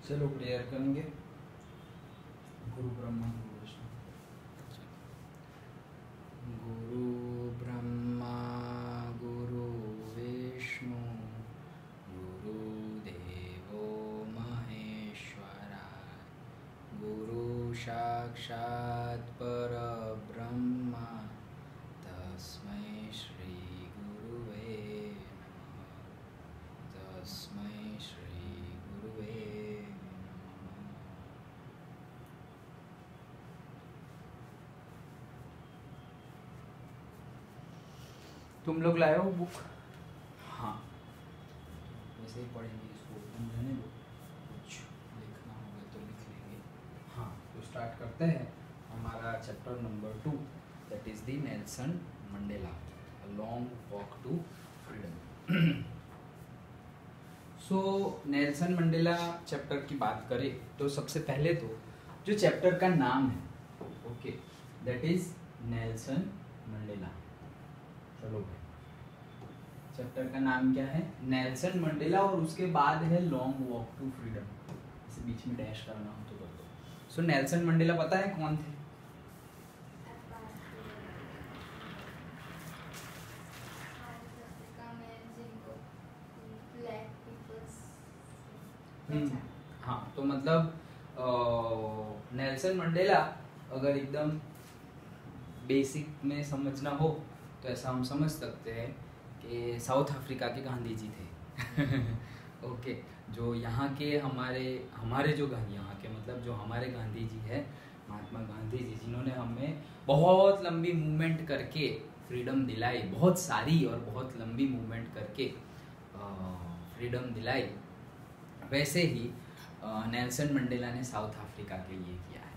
चलो प्रेयर करेंगे। गुरु ब्रह्मा गुरु विष्णु। गुरु ब्रह्मा गुरु विष्णु गुरुदेवो महेश्वरा गुरु साक्षात् परब्रह्मा तस्मै श्री गुरुवे नमः। तस्मै श्री गुरुवे नमः। तुम लोग लाए हो बुक? हाँ, वैसे ही पढ़ेंगे इसको, तुम रहने दो, कुछ लिखना होगा तो लिख लेंगे। हाँ, तो स्टार्ट करते हैं हमारा chapter number 2, that is the Nelson Mandela a long walk to freedom. So Nelson Mandela chapter की बात करें तो सबसे पहले तो जो चैप्टर का नाम है, okay, that is Nelson Mandela. चलो भाई, चैप्टर का नाम क्या है? नेल्सन मंडेला, और उसके बाद है लॉन्ग वॉक टू फ्रीडम। इसे बीच में डैश करना हो तो कर दो। सो नेल्सन मंडेला पता है कौन थे? हाँ, तो मतलब नेल्सन मंडेला अगर एकदम बेसिक में समझना हो तो ऐसा हम समझ सकते हैं कि साउथ अफ्रीका के गांधी जी थे। ओके, जो यहाँ के हमारे जो यहाँ के मतलब जो हमारे गांधी जी है, महात्मा गांधी जी, जिन्होंने हमें बहुत लंबी मूवमेंट करके फ्रीडम दिलाई, बहुत सारी और बहुत लंबी मूवमेंट करके फ्रीडम दिलाई, वैसे ही नेल्सन मंडेला ने साउथ अफ्रीका के लिए किया है।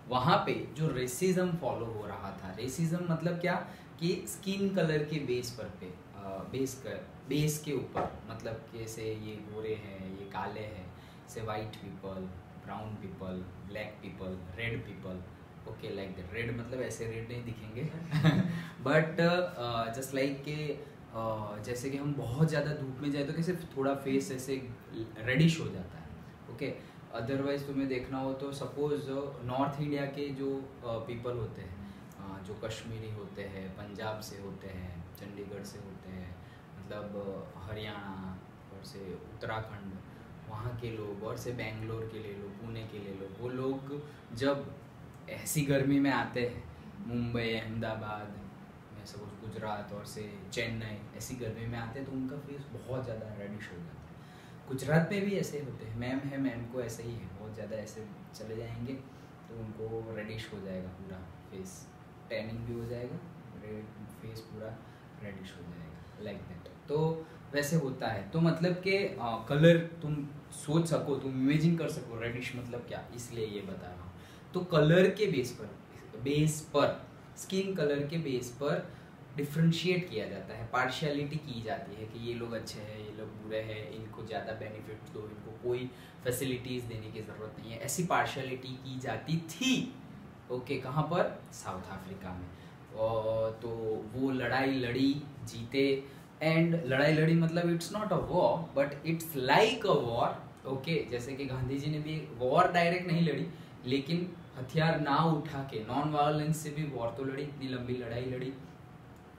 वहाँ पे जो रेसिज्म फॉलो हो रहा था, रेसिज्म मतलब क्या कि स्किन कलर के बेस पर पे बेस के ऊपर, मतलब कैसे ये गोरे हैं, ये काले हैं, से white people, brown people, black people, red people, okay, like that. Red मतलब ऐसे रेड नहीं दिखेंगे बट जस्ट लाइक के जैसे कि हम बहुत ज़्यादा धूप में जाए तो कैसे थोड़ा फेस ऐसे रेडिश हो जाता है, ओके। अदरवाइज तुम्हें देखना हो तो सपोज नॉर्थ इंडिया के जो पीपल होते हैं, जो कश्मीरी होते हैं, पंजाब से होते हैं, चंडीगढ़ से होते हैं, मतलब हरियाणा और से उत्तराखंड, वहाँ के लोग, और से बेंगलोर के ले लो, पुणे के ले लो, वो लोग जब ऐसी गर्मी में आते हैं, मुंबई, अहमदाबाद, मैं सपोज गुजरात और से चेन्नई, ऐसी गर्मी में आते हैं तो उनका फेस बहुत ज़्यादा रेडिश हो जाता है। गुजरात में भी ऐसे होते हैं, मैम है, मैम को ऐसे ही है, बहुत ज़्यादा ऐसे चले जाएंगे तो उनको रेडिश हो जाएगा पूरा फेस, टैनिंग भी हो जाएगा, रेड फेस पूरा रेडिश हो जाएगा, लाइक दैट। तो वैसे होता है, तो मतलब कि कलर तुम सोच सको, तुम इमेजिन कर सको रेडिश मतलब क्या, इसलिए ये बता रहा हूँ। तो कलर के बेस पर स्किन कलर के बेस पर डिफ्रेंशिएट किया जाता है, पार्शियलिटी की जाती है कि ये लोग अच्छे हैं, ये लोग बुरे हैं, इनको ज़्यादा बेनिफिट दो, इनको कोई फैसिलिटीज़ देने की ज़रूरत नहीं है, ऐसी पार्शियलिटी की जाती थी, ओके। कहाँ पर? साउथ अफ्रीका में। तो वो लड़ाई लड़ी, जीते, एंड लड़ाई लड़ी मतलब it's not a war but it's like a war, okay. जैसे कि गांधी जी ने भी वॉर डायरेक्ट नहीं लड़ी, लेकिन हथियार ना उठा के नॉन वायलेंस से भी वॉर तो लड़ी, इतनी लंबी लड़ाई लड़ी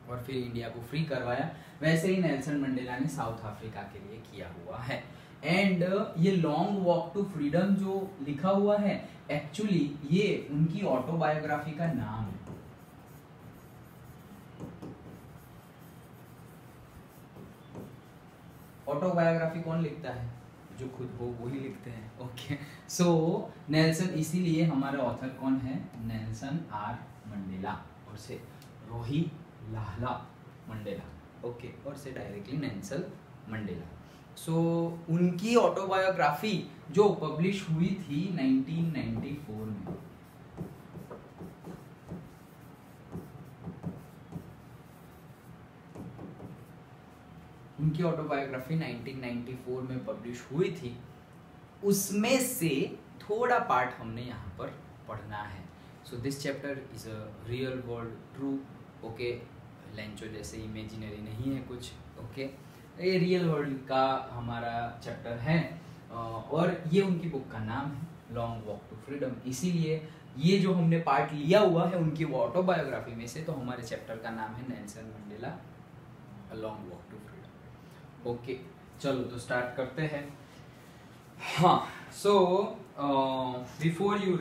और फिर इंडिया को फ्री करवाया। वैसे ही नेल्सन मंडेला ने साउथ अफ्रीका के लिए किया हुआ है। एंड ये लॉन्ग वॉक टू फ्रीडम जो लिखा हुआ है, एक्चुअली ये उनकी ऑटोबायोग्राफी का नाम है। ऑटोबायोग्राफी कौन लिखता है? जो खुद हो वही लिखते हैं, ओके। सो नेल्सन, इसीलिए हमारे ऑथर कौन है? नेल्सन आर मंडेला, और से रोही लाहला मंडेला, ओके, और से डायरेक्टली नेल्सन मंडेला। सो उनकी ऑटोबायोग्राफी जो पब्लिश हुई थी 1994 में, उनकी ऑटोबायोग्राफी 1994 में पब्लिश हुई थी। उसमें से थोड़ा पार्ट हमने यहाँ पर पढ़ना है। So this chapter is a real world true, okay. Lencho जैसे इमेजिनरी नहीं है कुछ, ओके। ये रियल वर्ल्ड का हमारा चैप्टर है। और ये उनकी बुक का नाम है लॉन्ग वॉक टू फ्रीडम। इसीलिए ये जो हमने पार्ट लिया हुआ है उनकी ऑटोबायोग्राफी में से, तो हमारे चैप्टर का नाम है Nelson Mandela long walk to freedom. Okay, चलो तो स्टार्ट करते हैं। हाँ, so before you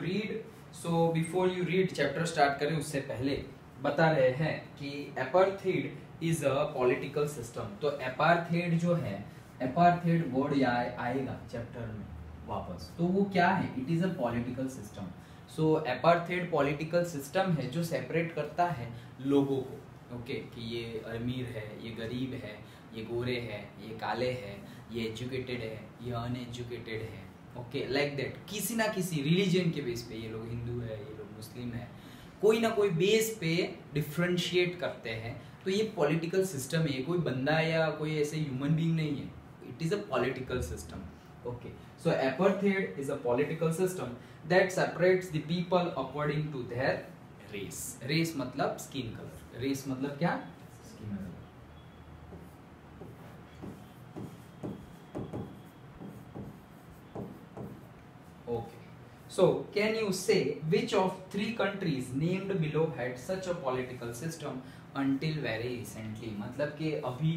read chapter start करें उससे पहले बता रहे हैं कि apartheid is a political system. तो एपार्थाइड जो है, एपार्थाइड वर्ड आएगा चैप्टर में वापस, तो वो क्या है? It is a political system. So apartheid political system है जो सेपरेट करता है लोगों को, ओके, कि ये अमीर है, ये गरीब है, ये गोरे है, ये काले है, ये एजुकेटेड है, ये अनएजुकेटेड है, ओके, लाइक दैट। किसी ना किसी रिलीजन के बेस पे ये लोग हिंदू है, ये लोग मुस्लिम है, कोई ना कोई बेस पे डिफ्रेंशिएट करते हैं। तो ये पॉलिटिकल सिस्टम है, ये कोई बंदा या कोई ऐसे ह्यूमन बीइंग नहीं है, it is a political system. Okay, so apartheid is a political system that separates the people according to their race. Race मतलब स्किन कलर, रेस मतलब क्या? Skin colour. Okay, so can you say which of three countries named below had such a political system until very recently? मतलब कि अभी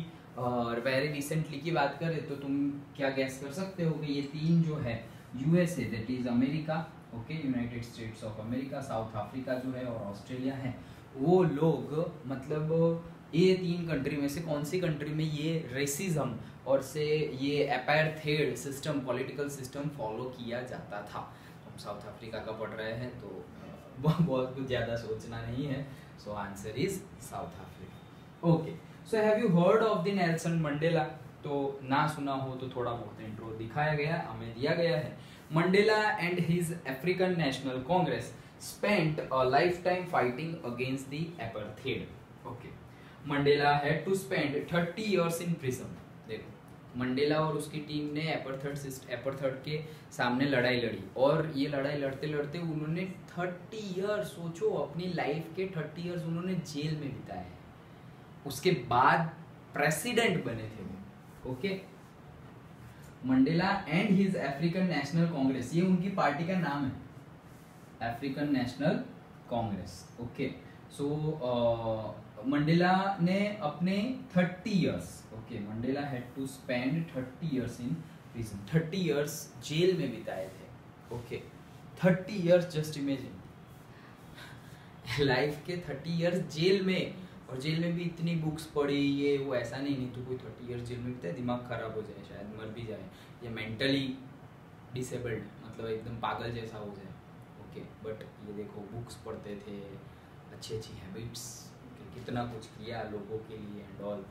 very recently की बात करें तो तुम क्या गैस कर सकते हो कि ये तीन जो है, USA that is America, okay, United states of America, south Africa जो है और ऑस्ट्रेलिया है, वो लोग मतलब ये तीन कंट्री में से कौन सी कंट्री में ये रेसिज्म और से ये apartheid system, political system follow किया जाता था? हम साउथ अफ्रीका का पढ़ रहे हैं तो बहुत कुछ ज़्यादा सोचना नहीं है। So answer is south Africa. Okay, so have you heard of the Nelson Mandela? तो ना सुना हो तो थोड़ा बहुत इंट्रो दिखाया गया, हमें दिया गया है। Mandela and his African National Congress spent a lifetime fighting against the apartheid. Okay, Mandela had to spend 30 years in prison. देखो, मंडेला और उसकी टीम ने एपार्थाइड के सामने लड़ाई लड़ी, और ये लड़ाई लड़ते लड़ते उन्होंने 30 इयर्स, सोचो अपनी लाइफ के 30 इयर्स उन्होंने जेल में बिताए हैं। उसके बाद प्रेसिडेंट बने थे वो। Okay, Mandela and his African National Congress, ये उनकी पार्टी का नाम है, African National Congress. Okay, so Mandela ने अपने 30 years, okay, Mandela had to spend 30 years in prison, 30 years जेल में बिताए थे। Okay, 30 years, just imagine life के 30 इयर्स जेल में, और जेल में भी इतनी बुक्स पढ़ी, ये वो, ऐसा नहीं तो कोई 30 इयर्स जेल में बिताए दिमाग खराब हो जाए, शायद मर भी जाए, या मेंटली डिसेबल्ड, मतलब एकदम पागल जैसा हो जाए। ओके, बट ये देखो बुक्स पढ़ते थे, अच्छी अच्छी हैबिट्स, कितना कुछ किया लोगों के लिए एंड ऑल।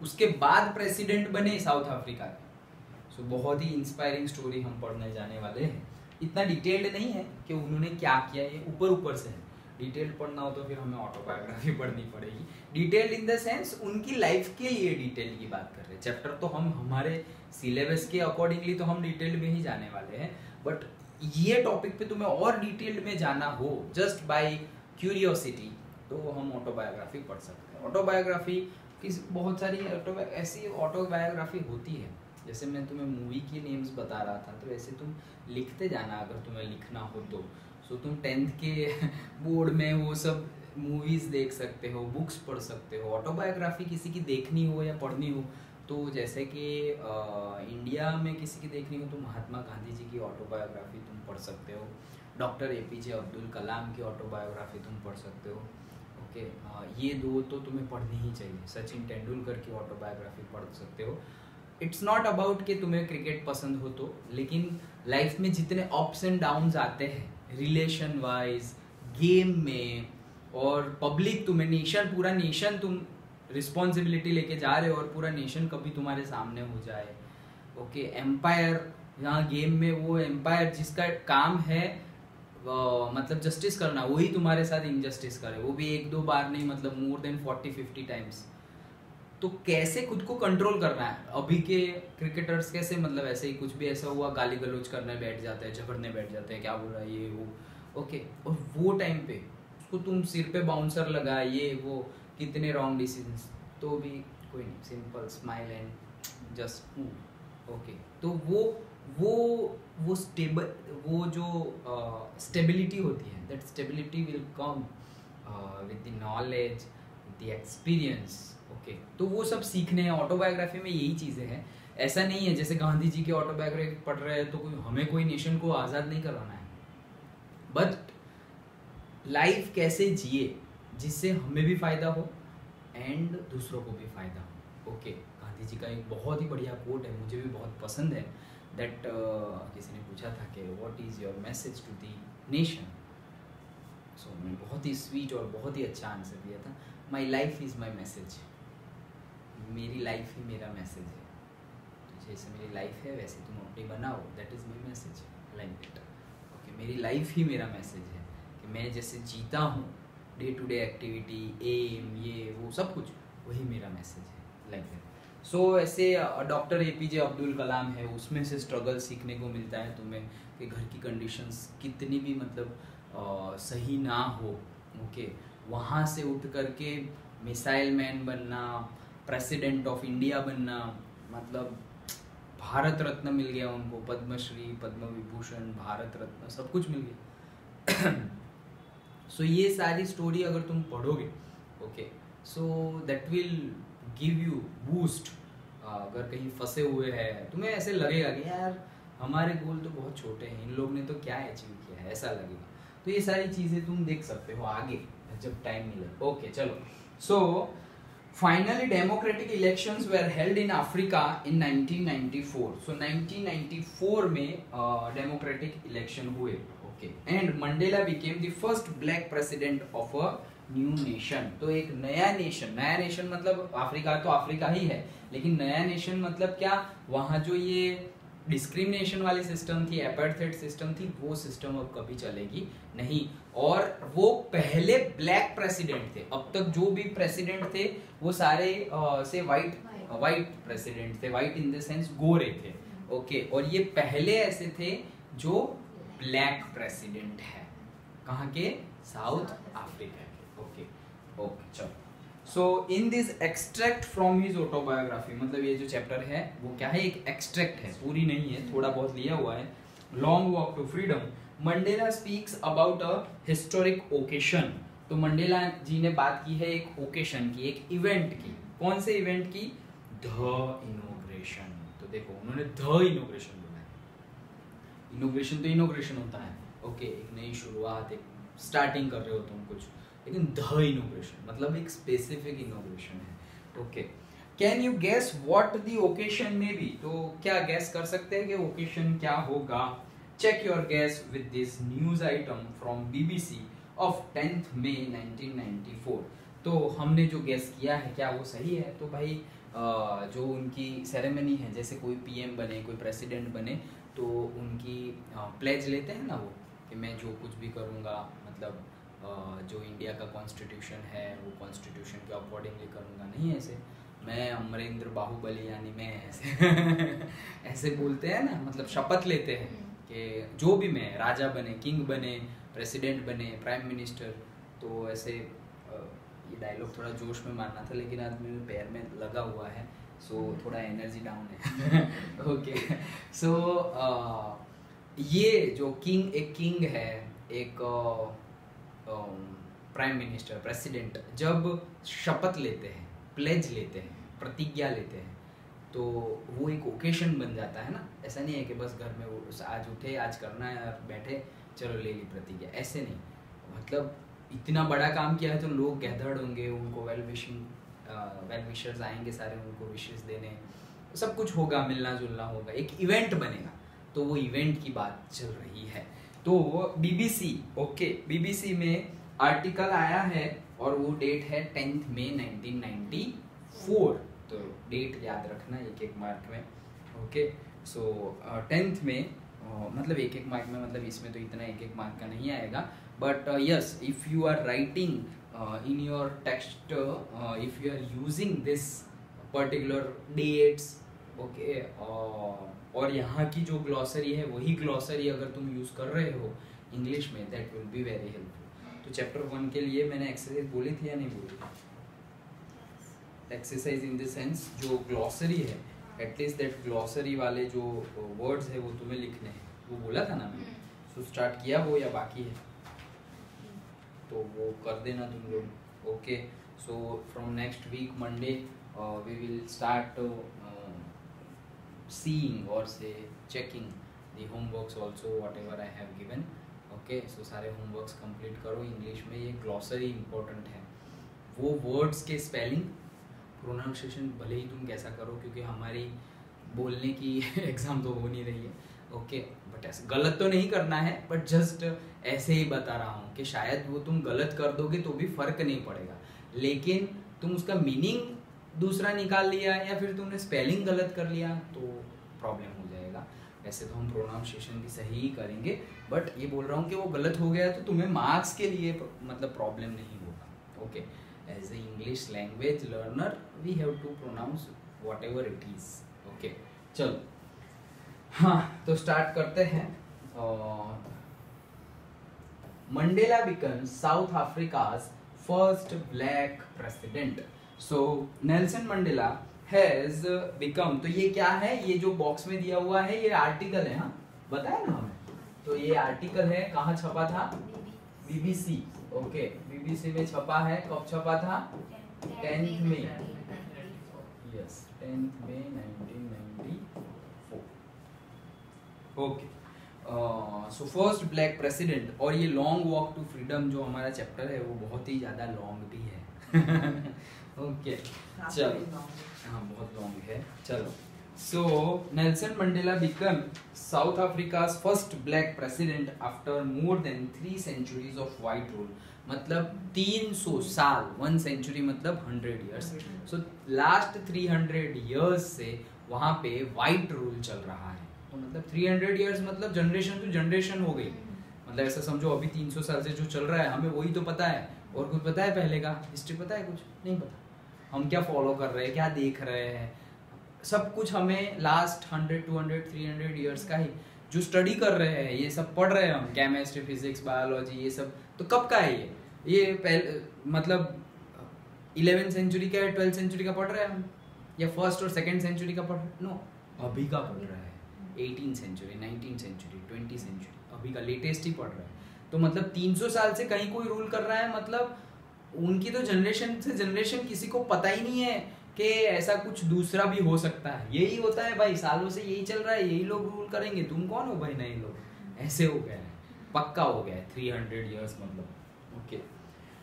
उसके बाद प्रेसिडेंट बने साउथ अफ्रीका के। सो बहुत ही इंस्पायरिंग स्टोरी हम पढ़ने जाने वाले हैं। इतना डिटेल्ड नहीं है कि उन्होंने क्या किया, ये ऊपर ऊपर से है। डिटेल्ड पढ़ना हो तो फिर हमें ऑटोबायोग्राफी पढ़नी पड़ेगी। डिटेल्ड इन द सेंस उनकी लाइफ के लिए डिटेल की बात कर रहे हैं। चैप्टर तो हम हमारे सिलेबस के अकॉर्डिंगली तो हम डिटेल्ड में ही जाने वाले हैं, बट ये टॉपिक पे तुम्हें और डिटेल्ड में जाना हो जस्ट बाय क्यूरियोसिटी, तो हम ऑटोबायोग्राफी पढ़ सकते हैं। ऑटोबायोग्राफी की बहुत सारी ऐसी ऑटोबायोग्राफी होती है, जैसे मैं तुम्हें मूवी की नेम्स बता रहा था, तो ऐसे तुम लिखते जाना अगर तुम्हें लिखना हो तो। सो तुम 10th के बोर्ड में वो सब मूवीज देख सकते हो, बुक्स पढ़ सकते हो। ऑटोबायोग्राफी किसी की देखनी हो या पढ़नी हो तो जैसे कि इंडिया में किसी की देखनी हो तो महात्मा गांधी जी की ऑटोबायोग्राफी तुम पढ़ सकते हो, डॉक्टर एपीजे अब्दुल कलाम की ऑटोबायोग्राफी तुम पढ़ सकते हो। ओके, ये दो तो तुम्हें पढ़नी ही चाहिए। सचिन तेंदुलकर की ऑटोबायोग्राफी पढ़ सकते हो। इट्स नॉट अबाउट कि तुम्हें क्रिकेट पसंद हो तो, लेकिन लाइफ में जितने अप्स एंड डाउन्स आते हैं रिलेशन वाइज, गेम में, और पब्लिक, तुम्हें नेशन, पूरा नेशन तुम रिस्पॉन्सिबिलिटी लेके जा रहे हो और पूरा नेशन कभी तुम्हारे सामने हो जाए। ओके, एम्पायर, यहाँ गेम में वो एम्पायर जिसका काम है मतलब जस्टिस करना, वही तुम्हारे साथ इनजस्टिस करे, वो भी 1-2 बार नहीं, मतलब मोर देन 40-50 टाइम्स। तो कैसे खुद को कंट्रोल करना है? अभी के क्रिकेटर्स कैसे, मतलब ऐसे ही कुछ भी ऐसा हुआ गाली गलौज करने बैठ जाते हैं, झगड़ने बैठ जाते हैं, क्या बोल रहा है ये वो। ओके, और वो टाइम पे उसको तुम सिर पे बाउंसर लगा, ये वो, कितने रॉन्ग डिसीजंस, तो भी कोई नहीं, simple smile and just move. Okay, तो वो वो स्टेबल, वो जो स्टेबिलिटी होती है, that stability will come with the knowledge, the experience. Okay, तो वो सब सीखने हैं। ऑटोबायोग्राफी में यही चीज़ें हैं। ऐसा नहीं है जैसे गांधी जी की ऑटोबायोग्राफी पढ़ रहे हैं तो हमें कोई नेशन को आज़ाद नहीं करवाना है, बट लाइफ कैसे जिए जिससे हमें भी फायदा हो एंड दूसरों को भी फायदा हो। ओके, गांधी जी का एक बहुत ही बढ़िया कोट है, मुझे भी बहुत पसंद है, दैट किसी ने पूछा था कि what is your message to the nation. So मैंने बहुत ही स्वीट और बहुत ही अच्छा आंसर दिया था, my life is my message. मेरी लाइफ ही मेरा मैसेज है, तो जैसे मेरी लाइफ है वैसे तुम अपनी बनाओ, that is my message, like that. Okay, मेरी लाइफ ही मेरा मैसेज है कि मैं जैसे जीता हूँ, day to day activity, um, ये वो सब कुछ, वही मेरा मैसेज है, लाइक दैट। सो ऐसे डॉक्टर APJ अब्दुल कलाम है, उसमें से स्ट्रगल सीखने को मिलता है तुम्हें कि घर की कंडीशंस कितनी भी मतलब सही ना हो, ओके, वहाँ से उठ करके मिसाइल मैन बनना, प्रेसिडेंट ऑफ इंडिया बनना, मतलब भारत रत्न मिल गया उनको, पद्मश्री, पद्म विभूषण, भारत रत्न, सब कुछ मिल गया। सो ये सारी स्टोरी अगर तुम पढ़ोगे, okay, so that will give you boost. अगर कहीं फंसे हुए हैं, तुम्हें ऐसे लगेगा कि यार हमारे गोल तो बहुत छोटे हैं, इन लोग ने तो क्या अचीव किया है, ऐसा लगेगा। तो ये सारी चीज़ें तुम देख सकते हो आगे जब टाइम मिले। ओके, चलो। So finally democratic elections were held in Africa in 1994। So 1994 में डेमोक्रेटिक इलेक्शन हुए, okay, and Mandela became the first black president of a new nation. तो एक नया नेशन, नया नेशन मतलब अफ्रीका तो अफ्रीका ही है, लेकिन नया नेशन मतलब क्या, वहाँ जो ये डिस्क्रिमिनेशन वाली सिस्टम थी, एपार्थाइड सिस्टम थी, वो सिस्टम अब कभी चलेगी नहीं। और वो पहले ब्लैक प्रेसिडेंट थे, अब तक जो भी प्रेसिडेंट थे वो सारे से वाइट प्रेसिडेंट थे, वाइट इन द सेंस गोरे थे, ओके, और ये पहले ऐसे थे जो ब्लैक प्रेसिडेंट है, कहाँ के, साउथ अफ्रीका के, ओके ओके, चलो। So in this extract from his autobiography, मतलब ये जो चैप्टर है वो क्या है, एक एक्सट्रैक्ट है, पूरी नहीं है, थोड़ा बहुत लिया हुआ है। Long walk to freedom, Mandela speaks about a historic occasion. तो मंडेला जी ने बात की है एक ओकेशन की, एक इवेंट की। कौन से इवेंट की, द इनॉग्रेशन। तो देखो उन्होंने द इनॉग्रेशन बोला है। इनॉग्रेशन तो इनॉग्रेशन होता है, ओके, एक नई शुरुआत, एक स्टार्टिंग कर रहे हो तुम कुछ, लेकिन द इनॉग्रेशन मतलब एक स्पेसिफिक इनॉग्रेशन है, okay. Can you guess what the occasion में बी। तो क्या गैस कर सकते हैं कि ओकेशन क्या होगा। Check your guess with this news item from BBC of 10th May 1994। तो हमने जो गैस किया है क्या वो सही है। तो भाई जो उनकी सेरेमनी है, जैसे कोई PM बने, कोई प्रेसिडेंट बने, तो उनकी प्लेज लेते हैं ना वो, कि मैं जो कुछ भी करूँगा, मतलब जो इंडिया का कॉन्स्टिट्यूशन है वो कॉन्स्टिट्यूशन के अकॉर्डिंगली करूँगा, नहीं ऐसे मैं अमरेंद्र बाहुबली यानी मैं ऐसे ऐसे बोलते हैं ना, मतलब शपथ लेते हैं कि जो भी मैं राजा बने, किंग बने, प्रेसिडेंट बने, प्राइम मिनिस्टर। तो ऐसे ये डायलॉग थोड़ा जोश में मारना था, लेकिन आज मेरे पैर में लगा हुआ है, सो थोड़ा एनर्जी डाउन है। ओके, सो ये जो किंग, एक किंग है, एक प्राइम मिनिस्टर, प्रेसिडेंट, जब शपथ लेते हैं, प्लेज लेते हैं, प्रतिज्ञा लेते हैं, तो वो एक ओकेशन बन जाता है ना। ऐसा नहीं है कि बस घर में वो आज उठे, आज करना है और बैठे, चलो ले ली प्रतिज्ञा, ऐसे नहीं। मतलब इतना बड़ा काम किया है तो लोग गैदर्ड होंगे, उनको वेल विशर्स आएंगे सारे, उनको विशेस देने, सब कुछ होगा, मिलना जुलना होगा, एक इवेंट बनेगा। तो वो इवेंट की बात चल रही है। तो BBC, ओके, BBC में आर्टिकल आया है और वो डेट है 10th May 1994। तो डेट याद रखना एक मार्क में, ओके। सो 10th में मतलब एक मार्क में, मतलब इसमें तो इतना एक मार्क का नहीं आएगा, but yes, if you are writing in your text, if you are using this particular dates, okay, और यहाँ की जो ग्लॉसरी है वही ग्लॉसरी अगर तुम यूज़ कर रहे हो इंग्लिश में, that will be very helpful. तो चैप्टर 1 के लिए मैंने एक्सरसाइज बोली थी या नहीं बोली? एक्सरसाइज इन द सेंस जो ग्लॉसरी है एटलीस्ट दैट ग्लॉसरी वाले जो वर्ड्स है वो तुम्हें लिखने हैं, वो बोला था ना मैंने। सो स्टार्ट किया वो या बाकी है? तो वो कर देना तुम लोग। Okay, so from next week Monday we will start seeing or say checking the homeworks also whatever I have given. Okay, so सारे homeworks complete करो। इंग्लिश में ये glossary important है, वो words के spelling pronunciation भले ही तुम कैसा करो, क्योंकि हमारी बोलने की एग्ज़ाम तो हो नहीं रही है। ओके, बट ऐसे गलत तो नहीं करना है, बट जस्ट ऐसे ही बता रहा हूँ कि शायद वो तुम गलत कर दोगे तो भी फ़र्क नहीं पड़ेगा, लेकिन तुम उसका मीनिंग दूसरा निकाल लिया या फिर तुमने स्पेलिंग गलत कर लिया तो प्रॉब्लम हो जाएगा। वैसे तो हम प्रोनाउंसिएशन भी सही ही करेंगे, बट ये बोल रहा हूँ कि वो गलत हो गया तो तुम्हें मार्क्स के लिए मतलब प्रॉब्लम नहीं होगा। Okay, as a English language learner we have to pronounce whatever it is. Okay, चलो हाँ, तो स्टार्ट करते हैं। Mandela becomes South Africa's first black president. So Nelson Mandela has become, तो ये क्या है, ये जो बॉक्स में दिया हुआ है ये आर्टिकल है, हाँ बताया ना हमें। तो ये आर्टिकल है, कहाँ छपा था? BBC। ओके, BBC में छपा है। कब छपा था? 10th में, यस 10th में 1994। Okay, so first black president. और ये लॉन्ग वॉक टू फ्रीडम जो हमारा चैप्टर है वो बहुत ही ज्यादा लॉन्ग भी है। ओके, चलो हाँ बहुत लॉन्ग है। चलो, so Nelson Mandela become South Africa's first black president after more than 3 centuries of white rule. मतलब 300 साल, 1 century मतलब 100 years। सो लास्ट 300 years से वहाँ पे वाइट रूल चल रहा है। तो मतलब 300 years मतलब जनरेशन टू जनरेशन हो गई। मतलब ऐसा समझो अभी 300 साल से जो चल रहा है हमें वही तो पता है, और कुछ पता है पहले का? हिस्ट्री पता है? कुछ नहीं पता। हम क्या फॉलो कर रहे हैं, क्या देख रहे हैं, सब कुछ हमें लास्ट 100, 200, 300 years का ही जो स्टडी कर रहे हैं, ये सब पढ़ रहे हैं हम, केमिस्ट्री, फिजिक्स, बायोलॉजी, ये सब तो कब का है ये पहले मतलब 11th century का या 12th century का पढ़ रहे हैं हम, या फर्स्ट और सेकेंड सेंचुरी का पढ़ रहे हैं? नो, अभी का पढ़ रहा है। 18th century, 19th century, 20th century, अभी का लेटेस्ट ही पढ़ रहा है। तो मतलब 300 साल से कहीं कोई रूल कर रहा है, मतलब उनकी तो जनरेशन से जनरेशन किसी को पता ही नहीं है कि ऐसा कुछ दूसरा भी हो सकता है। यही होता है भाई, सालों से यही चल रहा है, यही लोग रूल करेंगे, तुम कौन हो भाई नए लोग? ऐसे हो गया है, पक्का हो गया है 300 years मतलब। Okay,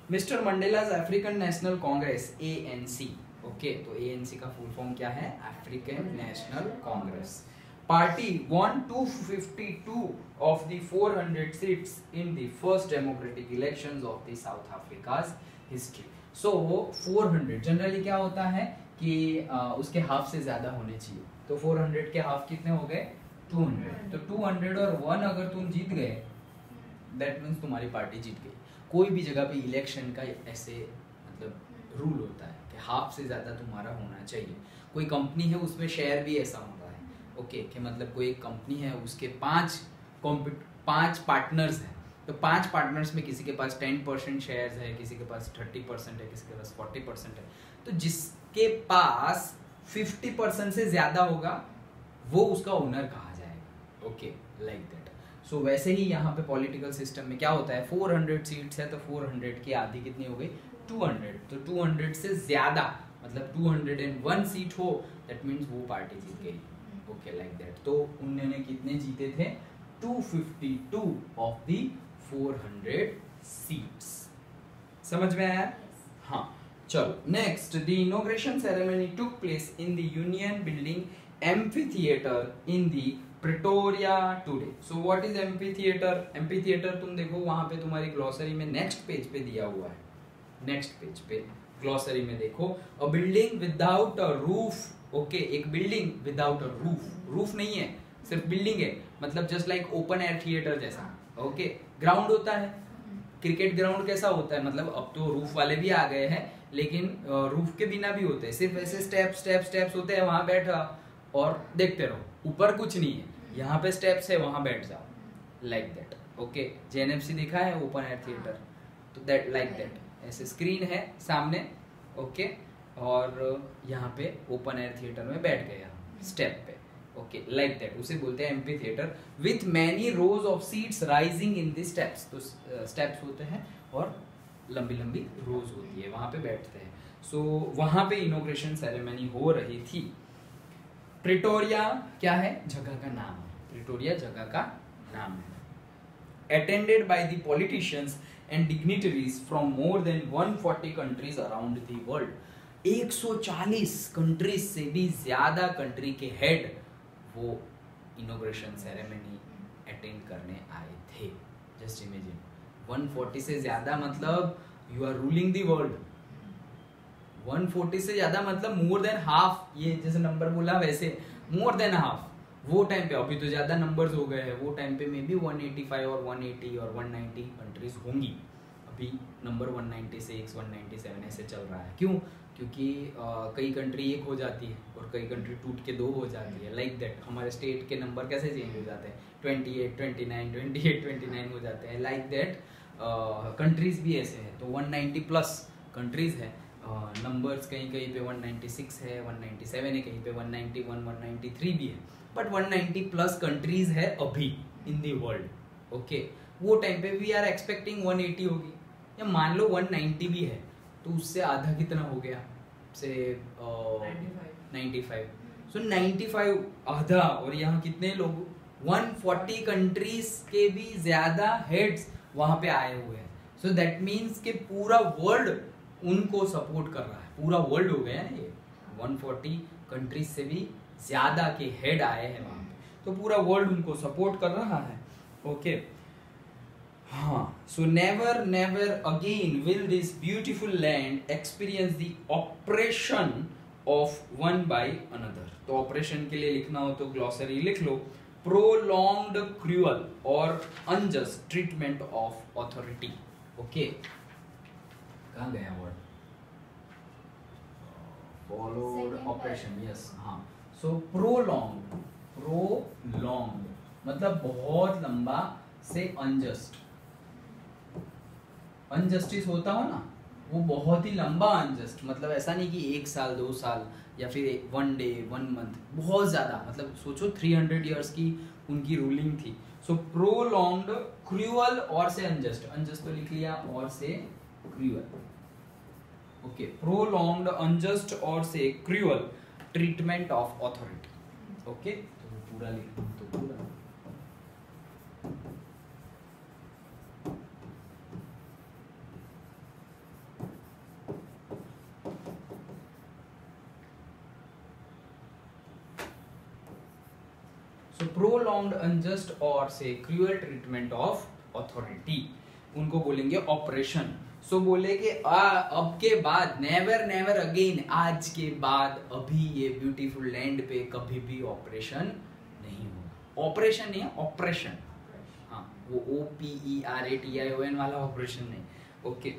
mister Mandela's African National Congress ANC। Okay, तो ANC का फुल फॉर्म क्या है? African National Congress party won 252 of the 400 seats in the first democratic elections of the South Africa's history. So 400 generally क्या होता है कि उसके half से ज्यादा होने चाहिए, तो 400 के हाफ कितने हो गए? 200। तो 200 और 1 अगर तुम जीत गए दैट मीन्स तुम्हारी पार्टी जीत गई। कोई भी जगह पे इलेक्शन का ऐसे मतलब रूल होता है कि हाफ से ज्यादा तुम्हारा होना चाहिए। कोई कंपनी है उसमें शेयर भी ऐसा होता है। ओके, कि मतलब कोई एक कंपनी है उसके 5 पार्टनर्स हैं, तो 5 पार्टनर्स में किसी के पास 10% शेयर्स है, किसी के पास 30% है, किसी के पास 40% है। तो जिसके पास 50% से ज्यादा होगा वो उसका ओनर कहा जाएगा। Okay, like that. सो वैसे ही यहाँ पे पॉलिटिकल सिस्टम में क्या होता है, 400 सीट्स है तो 400 की आधी कितनी हो गई? 200। तो 200 से ज्यादा मतलब 201 सीट हो दैट मीन्स वो पार्टी जीत गई। Okay, like that. तो उन्होंने कितने जीते थे? 252 ऑफ दी 400 सीट्स। समझ में आया? हाँ, चलो next. The inauguration ceremony took place in the union building amphitheatre in the Pretoria today. So what is amphitheatre? Amphitheatre तुम देखो वहां पे तुम्हारी ग्लॉसरी में नेक्स्ट पेज पे दिया हुआ है। नेक्स्ट पेज पे ग्लॉसरी में देखो, a building without a roof. Okay, एक building without a roof, roof नहीं है, सिर्फ बिल्डिंग है, मतलब just like open air theatre जैसा। ओके, ग्राउंड होता है, क्रिकेट ग्राउंड कैसा होता है, मतलब अब तो रूफ वाले भी आ गए हैं, लेकिन रूफ के बिना भी होते हैं, सिर्फ ऐसे स्टेप्स होते हैं, वहां बैठा और देखते रहो, ऊपर कुछ नहीं है, यहाँ पे स्टेप्स है, वहां बैठ जाओ, लाइक दैट। ओके, JNFC देखा है ओपन एयर थिएटर, तो दैट लाइक दैट, ऐसे स्क्रीन है सामने। ओके, और यहाँ पे ओपन एयर थिएटर में बैठ गए हम, स्टेप पे, ओके लाइक दैट, उसे बोलते हैं amphi theatre with many rose of seats rising in the steps. तो स्टेप्स होते हैं और लंबी लंबी रोज होती है, वहां पे बैठते हैं। सो वहां पे इनॉग्रेशन सेरेमनी हो रही थी। प्रिटोरिया क्या है? जगह का नाम है, प्रिटोरिया जगह का नाम है। Attended by the politicians and dignitaries from more than 140 countries around the world. 140 countries से भी ज्यादा कंट्री के हेड वो इनॉग्रेशन सेरेमनी अटेंड करने आए थे। जस्ट इमेजिन 140 से ज्यादा मतलब you are ruling the world. 140 से ज्यादा मतलब मोर देन हाफ, ये जैसे नंबर बोला वैसे मोर देन हाफ। वो टाइम पे, अभी तो ज्यादा नंबर्स हो गए हैं, वो टाइम पे मे बी 185 और 180 और 190 कंट्रीज होंगी। अभी नंबर 196 197 ऐसे चल रहा है। क्यों? क्योंकि कई कंट्री एक हो जाती है और कई कंट्री टूट के 2 हो जाती है। लाइक दैट हमारे स्टेट के नंबर कैसे चेंज हो जाते हैं, 28 29 28 29 हो जाते हैं। लाइक दैट कंट्रीज भी ऐसे हैं। तो 190 प्लस कंट्रीज है। नंबर्स कहीं कहीं पे 196 है, 197 है, कहीं पे 191 193 भी है, बट 190 प्लस कंट्रीज है अभी इन दी वर्ल्ड। ओके, वो टाइम पे वी आर एक्सपेक्टिंग 180 होगी, या मान लो 190 भी है, तो उससे आधा कितना हो गया से 95। सो 95 आधा, और यहाँ कितने लोग 140 कंट्रीज के भी ज्यादा हेड्स वहां पे आए हुए हैं। सो दैट मीन्स कि पूरा वर्ल्ड उनको सपोर्ट कर रहा है। पूरा वर्ल्ड हो गया ना ये, 140 कंट्रीज से भी ज्यादा के हेड आए हैं वहां पे, तो पूरा वर्ल्ड उनको सपोर्ट कर रहा है। ओके, हाँ। So never never again will this beautiful land experience the operation of one by another. तो ऑपरेशन के लिए लिखना हो तो ग्लॉसरी लिख लो, प्रोलॉन्ग्ड क्रूअल और unjust treatment of authority. Okay, कहाँ गया वर्ड? फॉलोड ऑपरेशन, यस, हाँ। सो प्रोलॉन्ग्ड मतलब बहुत लंबा, से अनजस्ट, अनजस्टिस होता हो ना, वो बहुत ही लंबा अनजस्ट, मतलब ऐसा नहीं कि 1 साल 2 साल या फिर 1 डे 1 मंथ, बहुत ज्यादा, मतलब सोचो 300 इयर्स की उनकी रूलिंग थी। सो प्रोलॉन्ग्ड क्रूअल और से अनजस्ट, अनजस्ट तो लिख लिया, और से क्रूअल। ओके, प्रोलॉन्ग्ड अनजस्ट और से cruel treatment of authority. Okay, तो पूरा लिख दो, तो पूरा। सो प्रोलॉन्ग्ड अनजस्ट और से क्रूअल ट्रीटमेंट ऑफ ऑथोरिटी, उनको बोलेंगे ऑपरेशन। सो बोले कि अब के बाद, नेवर नेवर अगेन, आज के बाद, अभी ये ब्यूटीफुल लैंड पे कभी भी ऑपरेशन नहीं होगा। ऑपरेशन नहीं है, ऑपरेशन, हाँ, वो OPERATION वाला ऑपरेशन नहीं। Okay,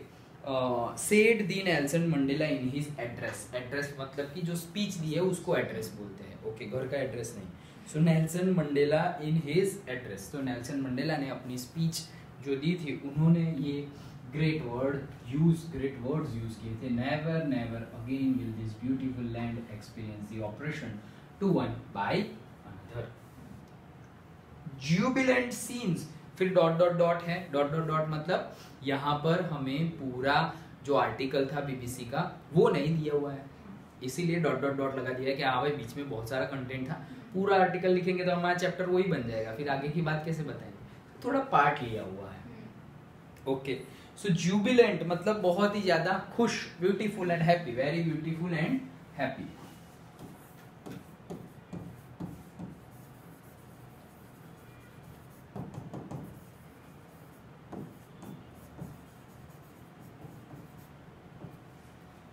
said the Nelson Mandela in his address. Address मतलब कि जो स्पीच दी है उसको एड्रेस बोलते हैं। ओके, घर का एड्रेस नहीं। So Nelson Mandela in his address, तो नेल्सन मंडेला ने अपनी स्पीच जो दी थी, उन्होंने ये ग्रेट वर्ड्स यूज किए थे। Never never again will this beautiful land experience the operation to one by another. Jubilant scenes, फिर डॉट डॉट डॉट है, डॉट डॉट डॉट मतलब यहाँ पर हमें पूरा जो आर्टिकल था BBC का वो नहीं दिया हुआ है, इसीलिए डॉट डॉट डॉट लगा दिया है कि हाँ भाई बीच में बहुत सारा कंटेंट था। पूरा आर्टिकल लिखेंगे तो हमारा चैप्टर वही बन जाएगा, फिर आगे की बात कैसे बताएंगे, थोड़ा पार्ट लिया हुआ है। ओके, सो जुबिलेंट मतलब बहुत ही ज्यादा खुश, beautiful and happy, very beautiful and happy.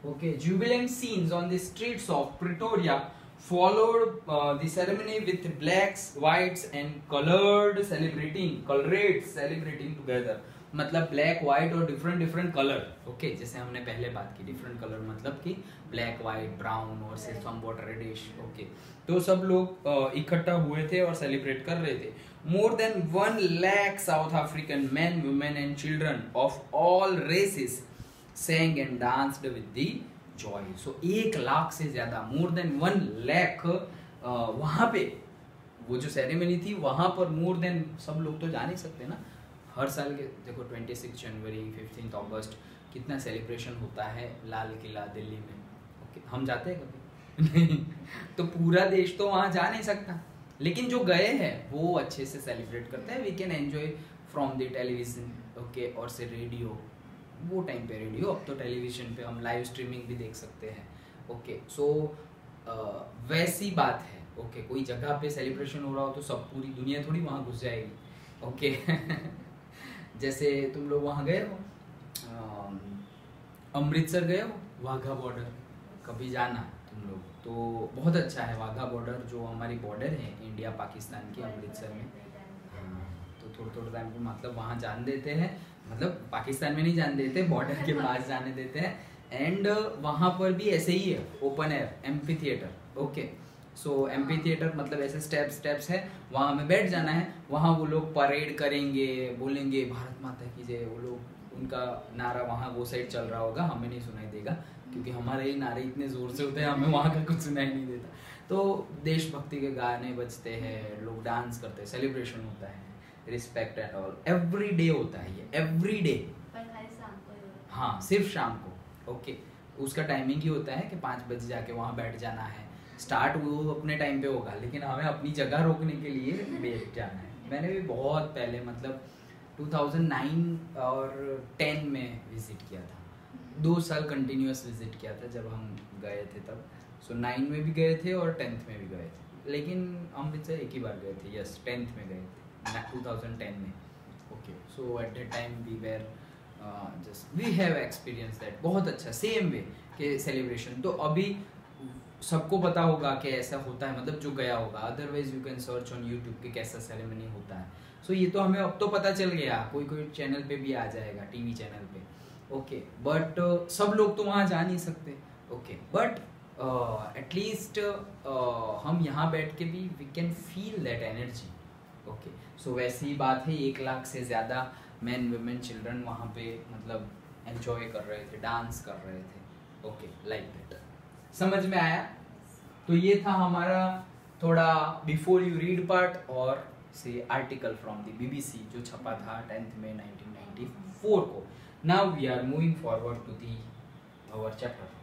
Okay, jubilant scenes on the streets of Pretoria followed the ceremony with blacks, whites and colored celebrating together. मतलब ब्लैक व्हाइट और डिफरेंट डिफरेंट कलर। ओके, जैसे हमने पहले बात की, different colour मतलब कि black white brown और से समवॉट रेडिश। ओके, तो सब लोग इकट्ठा हुए थे और सेलिब्रेट कर रहे थे। More than 1 lakh south African men, women and children of all races sang and danced with the joy. So 1 lakh से ज्यादा, more than 1 lakh वहाँ पे वो जो सेरेमनी थी वहाँ पर मोर देन सब लोग तो जा नहीं सकते ना, हर साल के देखो 26 जनवरी 15 अगस्त कितना सेलिब्रेशन होता है लाल किला दिल्ली में, ओके हम जाते हैं कभी नहीं तो पूरा देश तो वहाँ जा नहीं सकता, लेकिन जो गए हैं वो अच्छे से सेलिब्रेट करते हैं, we can enjoy from the television, okay, और से रेडियो, वो टाइम पे रेडियो, अब तो टेलीविजन पे हम लाइव स्ट्रीमिंग भी देख सकते हैं, ओके। सो वैसी बात है, ओके, कोई जगह पे सेलिब्रेशन हो रहा हो तो सब पूरी दुनिया थोड़ी वहाँ घुस जाएगी, ओके जैसे तुम लोग वहाँ गए हो, अमृतसर गए हो, वाघा बॉर्डर, कभी जाना तुम लोग, तो बहुत अच्छा है वाघा बॉर्डर, जो हमारी बॉर्डर है इंडिया पाकिस्तान की अमृतसर में, तो थोड़ा थोड़ा टाइम पे मतलब वहाँ जान देते हैं, मतलब पाकिस्तान में नहीं जान देते, बॉर्डर के पास जाने देते हैं, एंड वहाँ पर भी ऐसे ही है, open air amphitheatre, okay. So amphitheatre मतलब ऐसे स्टेप्स है, वहाँ हमें बैठ जाना है, वहाँ वो लोग परेड करेंगे, बोलेंगे भारत माता की जय, वो लोग उनका नारा वहाँ वो साइड चल रहा होगा, हमें नहीं सुनाई देगा क्योंकि हमारे ही नारे इतने जोर से होते हैं, हमें वहाँ का कुछ सुनाई नहीं देता, तो देशभक्ति के गाने बजते हैं, लोग डांस करते हैं, सेलिब्रेशन होता है, respect and all, every day होता है ये, एवरी डे, हाँ सिर्फ शाम को, ओके। उसका टाइमिंग ही होता है कि 5 बजे जाके वहाँ बैठ जाना है, स्टार्ट वो अपने टाइम पे होगा, लेकिन हमें अपनी जगह रोकने के लिए बैठ जाना है। मैंने भी बहुत पहले मतलब 2009 और 10 में विजिट किया था, 2 साल कंटिन्यूस विजिट किया था जब हम गए थे तब, सो 9 में भी गए थे और 10th में भी गए थे, लेकिन अमृतसर एक ही बार गए थे, यस 10th में गए थे 2010 में, okay. So at that time we were just we have experience that, बहुत अच्छा सेम वे के सेलिब्रेशन, तो अभी सबको पता होगा कि ऐसा होता है, मतलब जो गया होगा, otherwise you can search on YouTube कि कैसा सेरेमनी होता है, सो ये तो हमें अब तो पता चल गया, कोई कोई चैनल पे भी आ जाएगा, टीवी चैनल पे, ओके, बट सब लोग तो वहाँ जा नहीं सकते, ओके, बट एटलीस्ट हम यहाँ बैठ के भी we can feel that energy, okay. So वैसी ही बात है, 1 लाख से ज़्यादा मैन वुमेन चिल्ड्रन वहाँ पे मतलब एंजॉय कर रहे थे, डांस कर रहे थे, ओके, लाइक दैट, समझ में आया? तो ये था हमारा थोड़ा बिफोर यू रीड पार्ट और से आर्टिकल फ्रॉम द बीबीसी जो छपा था 10th में 1994 को। Now we are moving forward to the our chapter.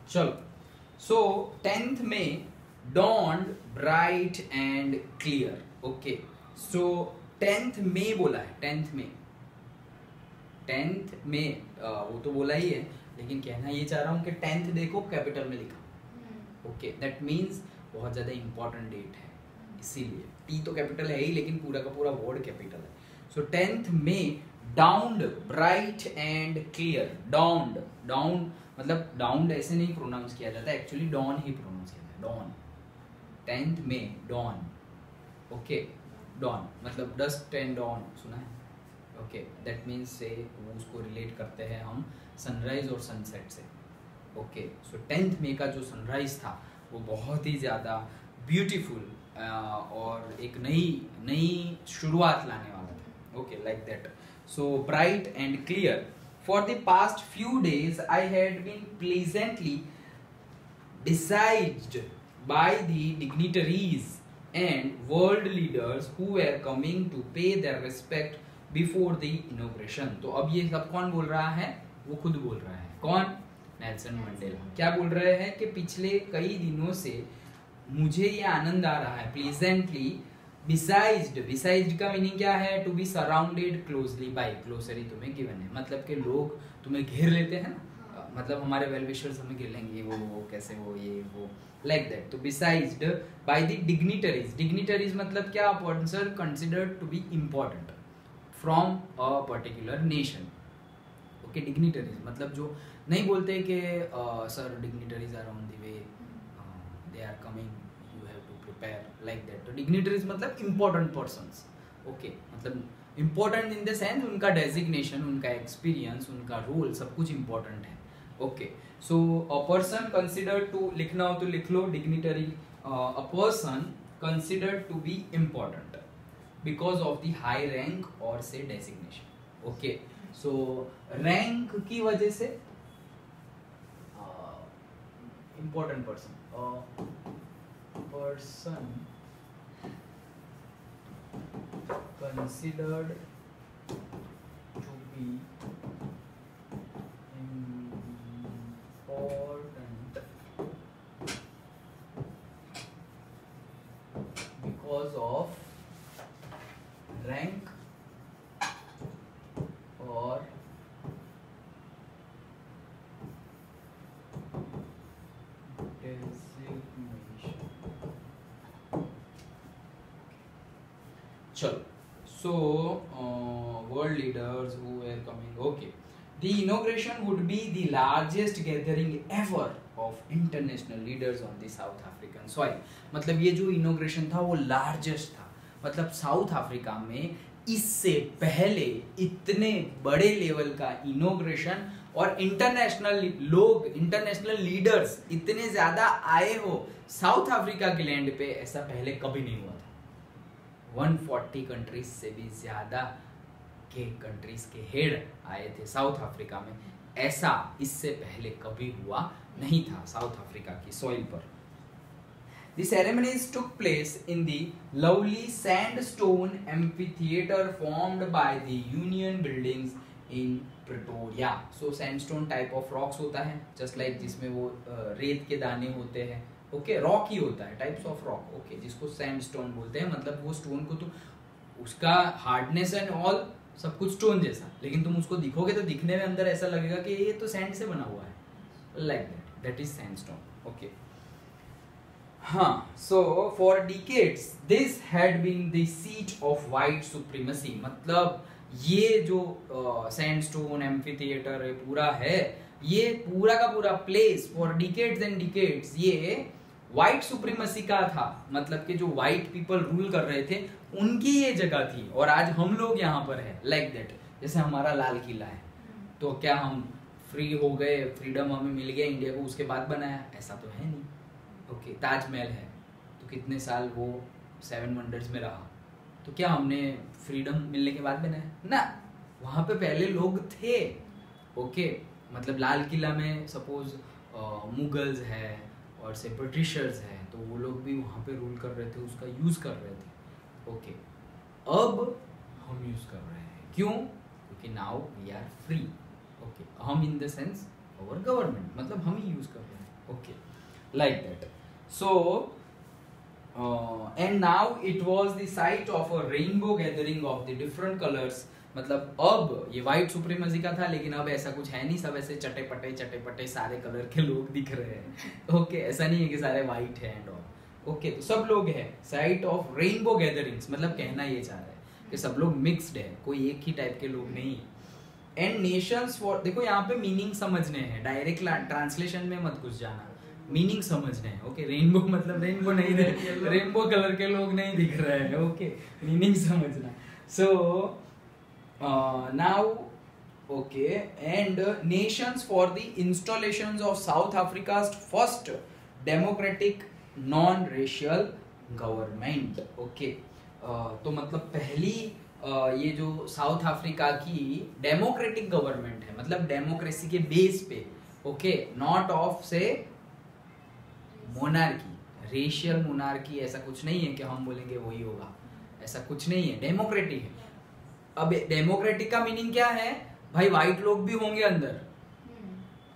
चलो, सो 10th में dawned bright and clear, ओके। सो 10th में बोला है, 10th में वो तो बोला ही है, लेकिन कहना ये चाह रहा हूँ कि 10th देखो कैपिटल में लिखा, ओके, दैट मीन्स बहुत ज़्यादा इंपॉर्टेंट डेट है, इसीलिए टी तो कैपिटल है ही, लेकिन पूरा का पूरा वर्ड कैपिटल है। सो 10th में dawned bright and clear, dawned मतलब dawned ऐसे नहीं प्रोनाउंस किया जाता, एक्चुअली dawn ही प्रोनाउंस किया जाता है, dawn। 10th में dawn, ओके, dawn मतलब dusk and dawn सुना है, ओके, दैट मीन्स से उसको रिलेट करते हैं हम सनराइज और सनसेट से, ओके। सो 10th में का जो सनराइज था वो बहुत ही ज़्यादा ब्यूटीफुल और एक नई शुरुआत लाने वाला था, okay, like that. So bright and clear, for the past few days I had been pleasantly besieged by the dignitaries and world leaders who were coming to pay their respect before the inauguration। तो अब ये सब कौन बोल रहा है? वो खुद बोल रहा है, कौन? Nelson Mandela. क्या बोल रहे हैं कि पिछले कई दिनों से मुझे ये आनंद आ रहा है, प्लीजेंटली बिसाइज्ड का मीनिंग क्या है? To be surrounded closely by, closely तुम्हें गिवन है, मतलब कि लोग तुम्हें घेर लेते हैं ना, मतलब हमारे वेल विशर्स हमें घेर लेंगे, वो कैसे वो ये वो, लाइक दैट। तो बिसाइज्ड बाय द डिग्निटरीज मतलब क्या? Person considered to be important from a particular nation, okay. Dignitaries मतलब जो नहीं बोलते कि sir dignitaries are on the way, they are coming, like that. तो डिग्निटरीज मतलब इम्पोर्टेंट पर्सन्स, ओके, मतलब इम्पोर्टेंट इन द सेंस उनका डेजिग्नेशन, उनका एक्सपीरियंस, उनका रोल, सब कुछ इम्पोर्टेंट है, okay. So a person considered to, लिखना हो तो लिख लो dignitary, a person considered to be important, because of the high rank और से डेजिग्नेशन। ओके, सो रैंक की वजह से important person considered to be important because of rank or चलो, so world leaders who were coming. Okay, the inauguration would be the largest gathering ever of international leaders on the South African soil. मतलब ये जो inauguration था वो largest था, मतलब south Africa में इससे पहले इतने बड़े लेवल का इनोग्रेशन और इंटरनेशनल लोग, इंटरनेशनल लीडर्स इतने ज्यादा आए हो साउथ अफ्रीका के लैंड पे, ऐसा पहले कभी नहीं हुआ था। 140 कंट्रीज से भी ज्यादा के कंट्रीज के हेड आए थे साउथ अफ्रीका में, ऐसा इससे पहले कभी हुआ नहीं था साउथ अफ्रीका की सॉइल पर। The ceremonies took place in the lovely sandstone amphitheater formed by the Union buildings in Pretoria. So sandstone type of rocks होता है, just like जिसमें वो रेत के दाने होते हैं। ओके, रॉक ही होता है, टाइप्स ऑफ रॉक। ओके, जिसको सैंडस्टोन बोलते हैं, मतलब वो स्टोन को तो उसका हार्डनेस एंड ऑल सब कुछ स्टोन जैसा, लेकिन तुम उसको दिखोगे तो दिखने में अंदर ऐसा लगेगा कि ये तो सैंड से बना हुआ है, like that is sandstone. Okay, हाँ, so for decades this had been the seat of white supremacy. मतलब ये जो सैंडस्टोन एम्फीथिएटर पूरा है, ये पूरा का पूरा place for decades and decades ये व्हाइट सुप्रीमेसी का था। मतलब कि जो व्हाइट पीपल रूल कर रहे थे उनकी ये जगह थी, और आज हम लोग यहाँ पर है, लाइक दैट। जैसे हमारा लाल किला है, तो क्या हम फ्री हो गए, फ्रीडम हमें मिल गया इंडिया को उसके बाद बनाया? ऐसा तो है नहीं। ओके, ताजमहल है तो कितने साल वो 7 वंडर्स में रहा, तो क्या हमने फ्रीडम मिलने के बाद बनाया? ना, वहां पे पहले लोग थे। ओके, मतलब लाल किला में सपोज मुगल्स है और से ब्रिटिशर्स है, तो वो लोग भी वहाँ पे रूल कर रहे थे, उसका यूज कर रहे थे। ओके, अब हम यूज कर रहे हैं, क्यों? क्योंकि now we are free. Okay, हम in the sense our government, मतलब हम ही यूज कर रहे हैं। Okay, like that. So and now it was the site of a rainbow gathering of the different colours. मतलब अब ये व्हाइट सुप्रीमेसी का था, लेकिन अब ऐसा कुछ है नहीं, सब ऐसे चटे पटे सारे कलर के लोग दिख रहे हैं। ओके, ऐसा नहीं है कि सारे व्हाइट है एंड ऑल। ओके, तो सब लोग हैं, साइट ऑफ रेनबो गैदरिंग्स, मतलब कहना ये चाह रहा है कि सब लोग मिक्स्ड है, कोई एक ही टाइप के लोग नहीं। एंड नेशंस फॉर, देखो यहाँ पे मीनिंग समझने हैं, डायरेक्ट ट्रांसलेशन में मत घुस जाना, मीनिंग समझने हैं। ओके, रेनबो मतलब रेनबो नहीं, रेनबो कलर के लोग नहीं दिख रहे हैं। ओके, मीनिंग समझना। सो now okay, and nations for the installations of South Africa's first democratic non-racial government. Okay, तो मतलब पहली ये जो साउथ अफ्रीका की डेमोक्रेटिक गवर्नमेंट है, मतलब डेमोक्रेसी के बेस पे। ओके, नॉट ऑफ से मोनार्की, रेशियल मोनार्की, ऐसा कुछ नहीं है कि हम बोलेंगे वही होगा, ऐसा कुछ नहीं है, डेमोक्रेटिक है। अब डेमोक्रेटिक का मीनिंग क्या है भाई? व्हाइट लोग भी होंगे अंदर,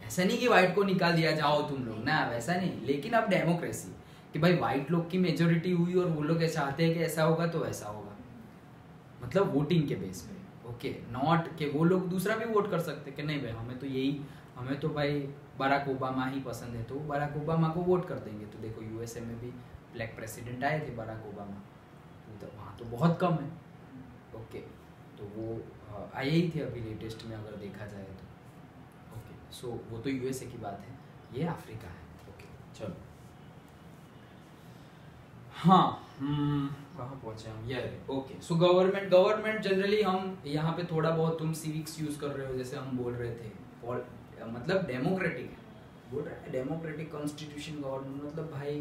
ऐसा नहीं कि व्हाइट को निकाल दिया जाओ तुम लोग ना, वैसा नहीं। लेकिन अब डेमोक्रेसी कि भाई व्हाइट लोग की मेजोरिटी हुई और वो लोग चाहते हैं कि ऐसा होगा तो ऐसा होगा, मतलब वोटिंग के बेस पे। ओके, नॉट कि वो लोग दूसरा भी वोट कर सकते कि नहीं भाई हमें तो यही, हमें तो भाई बराक ओबामा ही पसंद है, तो बराक ओबामा को वोट कर देंगे। तो देखो यूएसए में भी ब्लैक प्रेसिडेंट आए थे बराक ओबामा, तो वहाँ तो बहुत कम है। ओके, तो वो आए ही थे अभी लेटेस्ट में अगर देखा जाए तो। ओके, सो वो तो यूएसए की बात है, ये अफ्रीका है। ओके, चलो, हाँ, कहाँ पहुंचे हम? ये ओके, सो गवर्नमेंट जनरली हम यहाँ पे थोड़ा बहुत, तुम सिविक्स यूज कर रहे हो, जैसे हम बोल रहे थे, मतलब डेमोक्रेटिक है, बोल रहे हैं डेमोक्रेटिक कॉन्स्टिट्यूशन गवर्नमेंट, मतलब भाई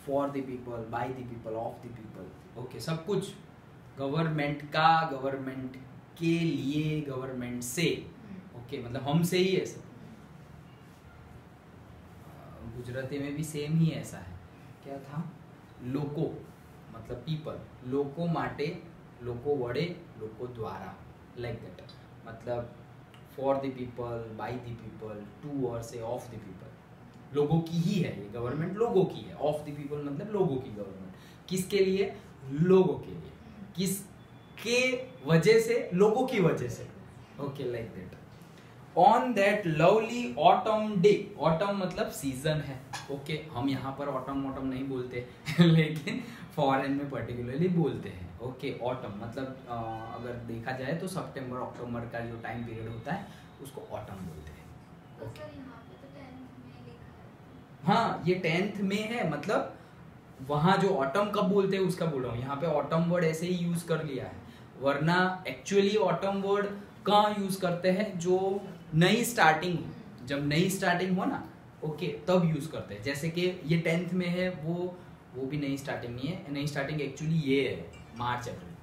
for the people, by the people, of the people, okay, सब कुछ गवर्नमेंट का, गवर्नमेंट के लिए, गवर्नमेंट से, ओके, मतलब हमसे ही है सब। गुजराती में भी सेम ही ऐसा है, क्या था, लोको मतलब पीपल, लोको माटे, लोको वड़े, लोको द्वारा, लाइक दैट, मतलब for the people, by the people, to और से ऑफ द पीपल, लोगों की ही है ये गवर्नमेंट, लोगों की है, ऑफ द पीपल मतलब लोगों की गवर्नमेंट, किसके लिए, लोगों के लिए, किसके वजह से, लोगों की वजह से, okay, like that. On that lovely autumn day, autumn मतलब सीजन है, ओके, हम यहाँ पर ऑटम ऑटम नहीं बोलते लेकिन फॉरेन में पर्टिकुलरली बोलते हैं, ओके, ऑटम मतलब अगर देखा जाए तो सितंबर अक्टूबर का जो टाइम पीरियड होता है उसको ऑटम बोलते हैं। तो सर यहाँ पे तो 10th में लिखा है। हाँ, ये 10th में है, मतलब वहाँ जो ऑटम कब बोलते हैं उसका बोल रहा हूँ, यहाँ पे ऑटम वर्ड ऐसे ही यूज कर लिया है, वरना एक्चुअली ऑटम वर्ड कहाँ यूज करते हैं, जो नई स्टार्टिंग, जब नई स्टार्टिंग हो ना, ओके, तब यूज करते हैं। जैसे कि ये 10th में है, वो भी नई स्टार्टिंग नहीं है, नई स्टार्टिंग एक्चुअली ये है मार्च अप्रैल,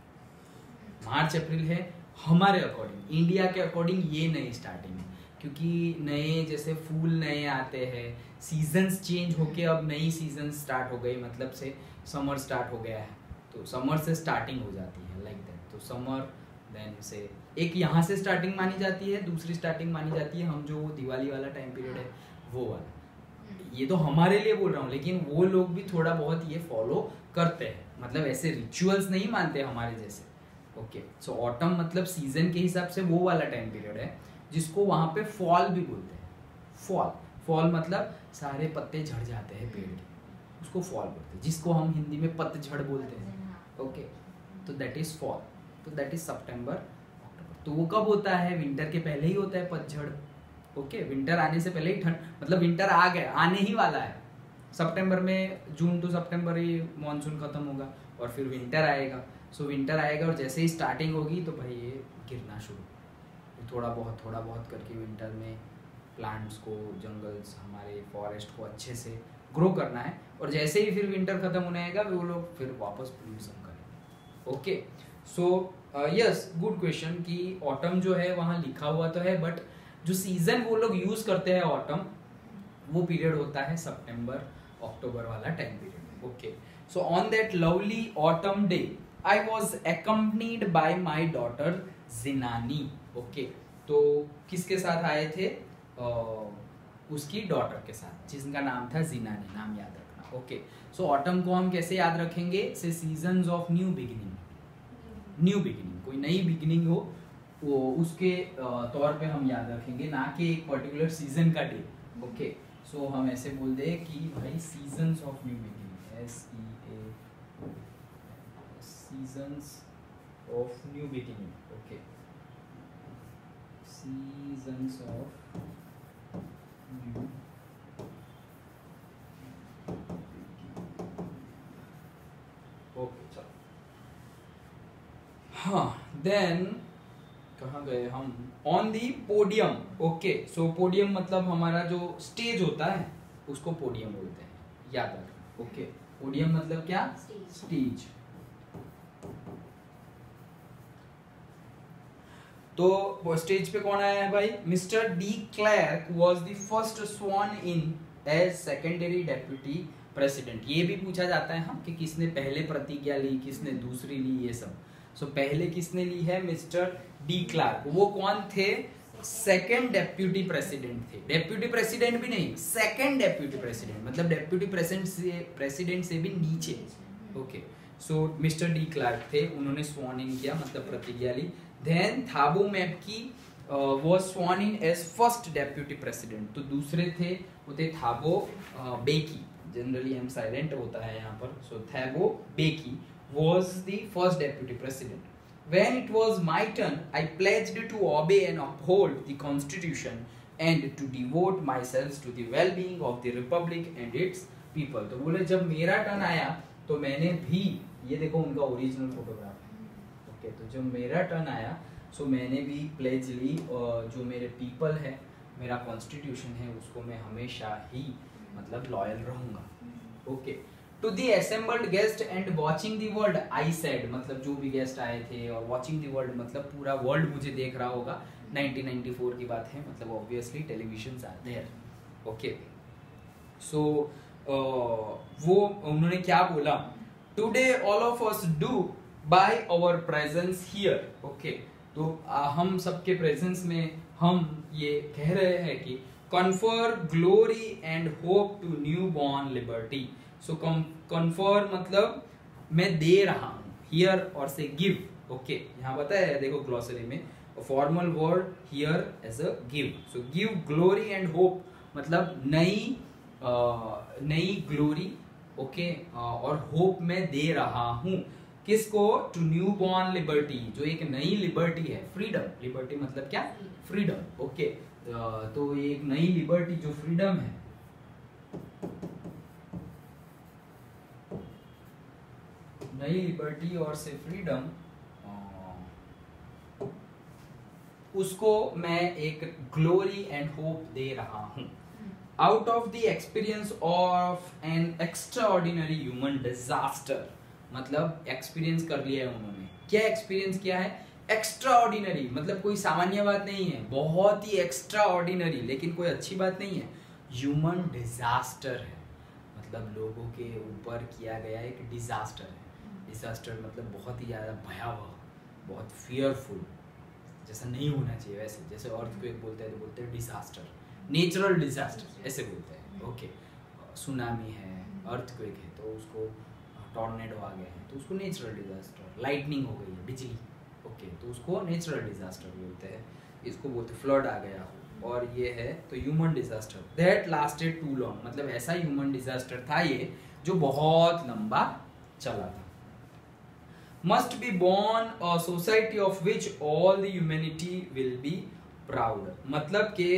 मार्च अप्रैल है हमारे अकॉर्डिंग, इंडिया के अकॉर्डिंग ये नई स्टार्टिंग है, क्योंकि नए जैसे फूल नए आते हैं, सीजन्स चेंज होके अब नई सीजन स्टार्ट हो गई, मतलब से समर स्टार्ट हो गया है, तो समर से स्टार्टिंग हो जाती है, लाइक दैट। तो समर देन से एक यहाँ से स्टार्टिंग मानी जाती है, दूसरी स्टार्टिंग मानी जाती है हम जो दिवाली वाला टाइम पीरियड है वो वाला, ये तो हमारे लिए बोल रहा हूँ, लेकिन वो लोग भी थोड़ा बहुत ये फॉलो करते हैं, मतलब ऐसे रिचुअल्स नहीं मानते हमारे जैसे, ओके। सो ऑटम मतलब सीजन के हिसाब से वो वाला टाइम पीरियड है जिसको वहाँ पे फॉल भी बोलते हैं, फॉल, फॉल मतलब सारे पत्ते झड़ जाते हैं पेड़ के, उसको फॉल बोलते हैं, जिसको हम हिंदी में पतझड़ बोलते हैं, ओके, तो दैट इज फॉल, तो दैट इज सितंबर अक्टूबर। तो वो कब होता है, विंटर के पहले ही होता है पतझड़, ओके, विंटर आने से पहले ही ठंड, मतलब विंटर आ गया, आने ही वाला है, सितंबर में, जून टू सितंबर ही मॉनसून खत्म होगा और फिर विंटर आएगा, सो विंटर आएगा और जैसे ही स्टार्टिंग होगी तो भाई ये गिरना शुरू, थोड़ा बहुत करके विंटर में प्लांट्स को, जंगल्स, हमारे फॉरेस्ट को अच्छे से ग्रो करना है, और जैसे ही फिर विंटर खत्म होने आएगा वो लोग फिर वापस प्रोड्यूसन करेंगे, okay. So yes, good question कि ऑटम जो है वहाँ लिखा हुआ तो है, बट जो सीजन वो लोग यूज करते हैं ऑटम, वो पीरियड होता है सितंबर अक्टूबर वाला time period, okay. So on that lovely autumn day I was accompanied by my daughter Zenani, okay, तो किसके साथ आए थे, उसकी डॉटर के साथ, जिसका नाम था जिनानी, नाम याद रखना, ओके। सो ऑटम को हम कैसे याद रखेंगे, से seasons of new beginning, new beginning, कोई नई बिगिनिंग हो वो उसके तौर पे हम याद रखेंगे, ना कि एक पर्टिकुलर सीजन का डे, ओके। सो हम ऐसे बोल दे कि भाई seasons of new beginning, seasons of new beginning, okay, seasons of new okay, चलो, हाँ, देन कहाँ गए हम, on the podium, okay. So podium मतलब हमारा जो स्टेज होता है उसको पोडियम बोलते हैं, याद रखना, ओके। पोडियम मतलब क्या, स्टेज। तो स्टेज पे कौन आया है भाई, mister de Klerk was the first sworn in as secondary deputy president. ये भी पूछा जाता है हम कि किसने पहले प्रतिज्ञा ली, किसने दूसरी ली, ये सब। सो पहले किसने ली है, मिस्टर डी क्लार्क। वो कौन थे, सेकेंड डेप्यूटी प्रेसिडेंट थे, डेप्यूटी प्रेसिडेंट भी नहीं, सेकेंड डेप्यूटी प्रेसिडेंट, मतलब डेप्यूटी प्रेसिडेंट से भी नीचे, okay. So mister de Klerk थे, उन्होंने स्वॉन इन किया, मतलब प्रतिज्ञा ली। Then Thabo Mbeki was sworn in as first deputy president। तो दूसरे थे वो थे थाबो बेकी, जनरली एम साइलेंट होता है यहाँ पर। सो थाबो Beki was the first deputy president। When it was my turn, I pledged to obey and uphold the constitution and to devote myself to the well-being of the republic and its people। तो बोले जब मेरा turn आया तो मैंने भी, ये देखो उनका ओरिजिनल फोटोग्राफ है, ओके। तो जब मेरा टर्न आया सो मैंने भी प्लेज ली, और जो मेरे पीपल है, मेरा कॉन्स्टिट्यूशन है, उसको मैं हमेशा ही मतलब लॉयल रहूँगा, okay. To the assembled guest and watching the world I said, मतलब जो भी गेस्ट आए थे, और वाचिंग द वर्ल्ड मतलब पूरा वर्ल्ड मुझे देख रहा होगा। 1994 की बात है, मतलब obviously television are there. Okay, so वो उन्होंने क्या बोला, today all of us do by our presence here. Okay, तो हम सबके प्रेजेंस में हम ये कह रहे हैं कि confer glory and hope to new born liberty. So confer मतलब मैं दे रहा हूँ, हियर और से गिव। ओके, यहाँ बताया है देखो ग्लॉसरी में, formal word here as a give. So give glory and hope मतलब नई ग्लोरी, ओके, और होप में दे रहा हूं किसको, टू न्यू बॉर्न लिबर्टी, जो एक नई लिबर्टी है, फ्रीडम। लिबर्टी मतलब क्या, फ्रीडम। ओके, तो एक नई लिबर्टी जो फ्रीडम है, नई लिबर्टी और से फ्रीडम, उसको मैं एक ग्लोरी एंड होप दे रहा हूं। Out of the experience of an extraordinary human disaster, मतलब एक्सपीरियंस कर लिया है उन्होंने। क्या एक्सपीरियंस किया है, एक्स्ट्राऑर्डिनरी मतलब कोई सामान्य बात नहीं है, बहुत ही एक्स्ट्राऑर्डिनरी, लेकिन कोई अच्छी बात नहीं है। ह्यूमन डिजास्टर है, मतलब लोगों के ऊपर किया गया एक डिजास्टर है। डिजास्टर मतलब बहुत ही ज्यादा भयावह, बहुत फियरफुल, जैसा नहीं होना चाहिए वैसे। जैसे अर्थक्वेक बोलते हैं तो बोलते हैं डिजास्टर, नेचुरल डिजास्टर ऐसे बोलते हैं। ओके, सुनामी है, अर्थक्वेक है तो उसको, टॉर्नेडो आ गए हैं तो उसको नेचुरल डिजास्टर, लाइटनिंग हो गई है, बिजली, ओके, तो उसको नेचुरल डिजास्टर बोलते हैं। इसको बोलते फ्लड आ गया हो, और ये है तो human disaster that lasted too long, मतलब ऐसा ह्यूमन डिजास्टर था ये जो बहुत लंबा चला था। Must be born a society of which all the humanity will be proud, मतलब के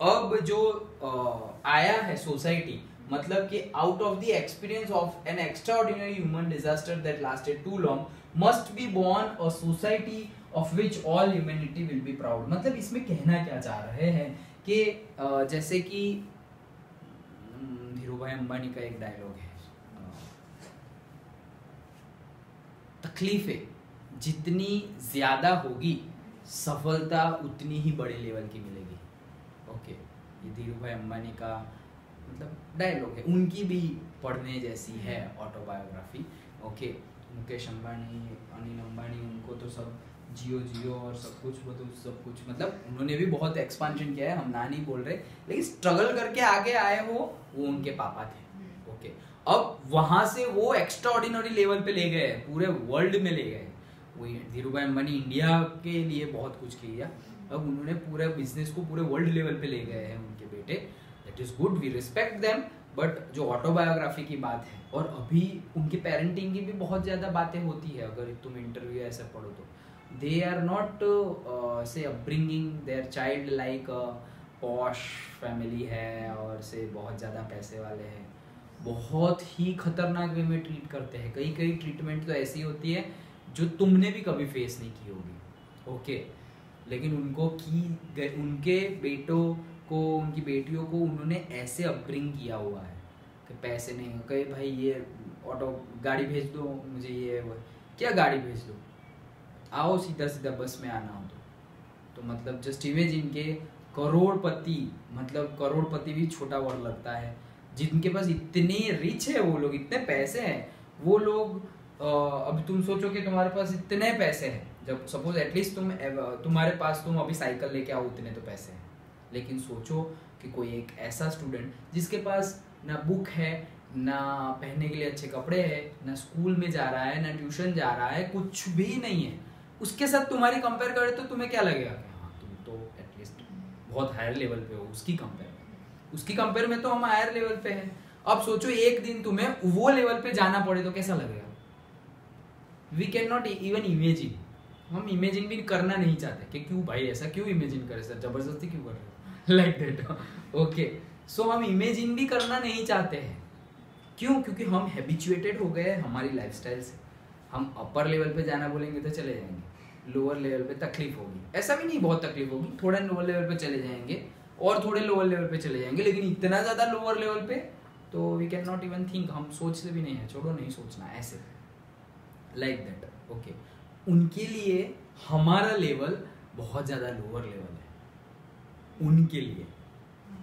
अब जो आया है सोसाइटी, मतलब कि out of the experience of an extraordinary human disaster that lasted too long must be born a society of which all humanity will be proud. मतलब इसमें कहना क्या चाह रहे हैं कि जैसे कि धीरूभाई अंबानी का एक डायलॉग है, तकलीफें जितनी ज्यादा होगी सफलता उतनी ही बड़े लेवल की मिलेगी। ओके, ये धीरूभाई अंबानी का मतलब डायलॉग है, उनकी भी पढ़ने जैसी है ऑटोबायोग्राफी। ओके, मुकेश अंबानी, अनिल अंबानी, उनको तो सब जियो और सब कुछ मतलब उन्होंने भी बहुत एक्सपांशन किया है, हम ना नहीं बोल रहे, लेकिन स्ट्रगल करके आगे आए वो उनके पापा थे। ओके, अब वहां से वो एक्स्ट्राऑर्डिनरी लेवल पे ले गए, पूरे वर्ल्ड में ले गए। वही धीरूभाई अंबानी इंडिया के लिए बहुत कुछ किया, अब उन्होंने पूरे बिजनेस को पूरे वर्ल्ड लेवल पे ले गए हैं उनके बेटे। That is good, we respect them. But जो ऑटोबायोग्राफी की बात है, और अभी उनकी पेरेंटिंग की भी बहुत ज्यादा बातें होती है, अगर तुम इंटरव्यू ऐसा पढ़ो तो दे आर नॉट से upbringing their child like posh family है, और से बहुत ज्यादा पैसे वाले हैं, बहुत ही खतरनाक वे में ट्रीट करते हैं। कई कई ट्रीटमेंट तो ऐसी होती है जो तुमने भी कभी फेस नहीं की होगी। ओके, लेकिन उनके बेटों को, उनकी बेटियों को उन्होंने ऐसे अपब्रिंग किया हुआ है कि पैसे नहीं, कहे भाई ये ऑटो गाड़ी भेज दो मुझे, ये क्या गाड़ी भेज दो, आओ सीधा सीधा बस में आना हो तो मतलब जस्ट इमेजिन के करोड़पति, मतलब करोड़पति भी छोटा वर्ड लगता है, जिनके पास इतने रिच है वो लोग, इतने पैसे हैं वो लोग। अब तुम सोचो कि तुम्हारे पास इतने पैसे हैं, जब सपोज एटलीस्ट तुम्हारे पास, तुम अभी साइकिल लेके आओ, उतने तो पैसे हैं, लेकिन सोचो कि कोई एक ऐसा स्टूडेंट जिसके पास ना बुक है, ना पहनने के लिए अच्छे कपड़े हैं, ना स्कूल में जा रहा है, ना ट्यूशन जा रहा है, कुछ भी नहीं है, उसके साथ तुम्हारी कंपेयर करे तो तुम्हें क्या लगेगा कि हाँ तुम तो एटलीस्ट बहुत हायर लेवल पे हो, उसकी कंपेयर में तो हम हायर लेवल पे हैं। अब सोचो एक दिन तुम्हें वो लेवल पे जाना पड़े तो कैसा लगेगा। We can not even imagine, हम इमेजिन भी करना नहीं चाहते कि क्यों भाई ऐसा क्यों इमेजिन करे सर, जबरदस्ती क्यों कर रहे हो लाइक दैट। ओके, सो हम इमेजिन भी करना नहीं चाहते हैं, क्यों, क्योंकि हम हैबिचुएटेड हो गए हमारी लाइफस्टाइल से। हम अपर लेवल पे जाना बोलेंगे तो चले जाएंगे, लोअर लेवल पे तकलीफ होगी, ऐसा भी नहीं बहुत तकलीफ होगी, थोड़ा लोअर लेवल पे चले जाएंगे और थोड़े लोअर लेवल पे चले जाएंगे, लेकिन इतना ज्यादा लोअर लेवल पे तो we can not even think, हम सोचते भी नहीं है, छोड़ो नहीं सोचना, ऐसे लाइक दैट। ओके, उनके लिए हमारा लेवल बहुत ज़्यादा लोअर लेवल है, उनके लिए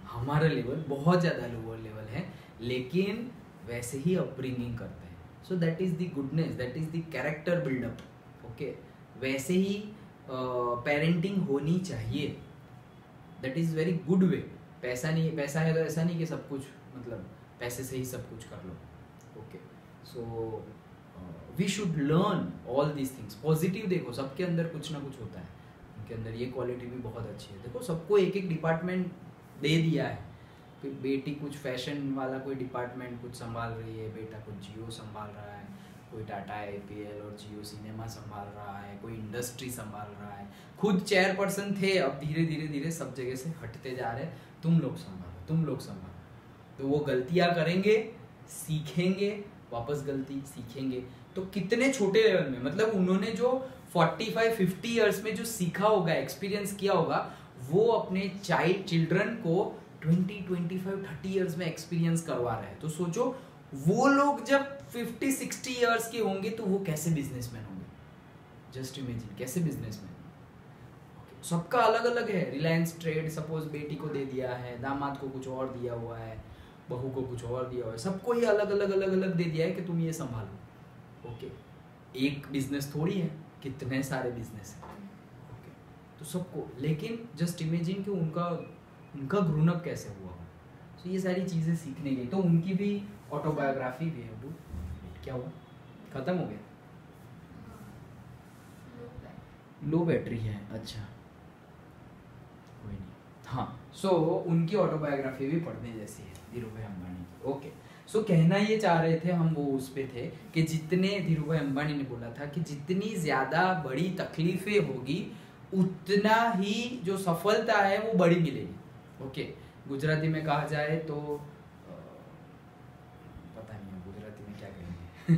हमारा लेवल बहुत ज़्यादा लोअर लेवल है, लेकिन वैसे ही अपब्रिंगिंग करते हैं। So that is the goodness, that is the character buildup. Okay, वैसे ही पेरेंटिंग होनी चाहिए, that is very good way. पैसा नहीं, पैसा है तो ऐसा नहीं कि सब कुछ मतलब पैसे से ही सब कुछ कर लो। Okay, so we should learn all these things. Positive देखो, सबके अंदर कुछ ना कुछ होता है, उनके अंदर ये क्वालिटी भी बहुत अच्छी है। देखो, सबको एक एक डिपार्टमेंट दे दिया है, कि बेटी कुछ फैशन वाला कोई डिपार्टमेंट कुछ संभाल रही है, बेटा कुछ जियो संभाल रहा है, कोई टाटा आईपीएल और जियो सिनेमा संभाल रहा है, कोई इंडस्ट्री संभाल रहा है, खुद चेयरपर्सन थे, अब धीरे धीरे धीरे सब जगह से हटते जा रहे, तुम लोग संभालो, तुम लोग संभालो। तो वो गलतियां करेंगे, सीखेंगे, वापस गलती सीखेंगे। तो कितने छोटे लेवल में, मतलब उन्होंने जो 45-50 ईयर्स में जो सीखा होगा, एक्सपीरियंस किया होगा, वो अपने चिल्ड्रन को 20-25-30 ईयर्स में एक्सपीरियंस करवा रहे हैं। तो सोचो, वो लोग जब 50-60 ईयर्स के होंगे तो वो कैसे बिजनेसमैन होंगे। जस्ट इमेजिन, कैसे बिजनेसमैन। सबका अलग अलग है। रिलायंस ट्रेड सपोज बेटी को दे दिया है, दामाद को कुछ और दिया हुआ है, बहू को कुछ और दिया हुआ है, सबको ही अलग अलग दे दिया है कि तुम ये संभालो। ओके, एक बिजनेस थोड़ी है, कितने सारे बिजनेस है। ओके, तो सबको, लेकिन जस्ट इमेजिन कि उनका ग्रोन अप कैसे हुआ। तो ये सारी चीज़ें सीखने गई। तो उनकी भी ऑटोबायोग्राफी भी है। वो क्या हुआ, खत्म हो गया, लो बैटरी है, अच्छा कोई नहीं। हाँ, सो उनकी ऑटोबायोग्राफी भी पढ़ने जैसी है, धीरूभाई अंबानी की। ओके, सो कहना ये चाह रहे थे हम, वो उस पे थे कि जितने धीरूभाई अंबानी ने बोला था कि जितनी ज़्यादा बड़ी तकलीफें होगी उतना ही जो सफलता है वो बड़ी मिलेगी। ओके, गुजराती में कहा जाए तो पता नहीं है गुजराती में क्या कहेंगे।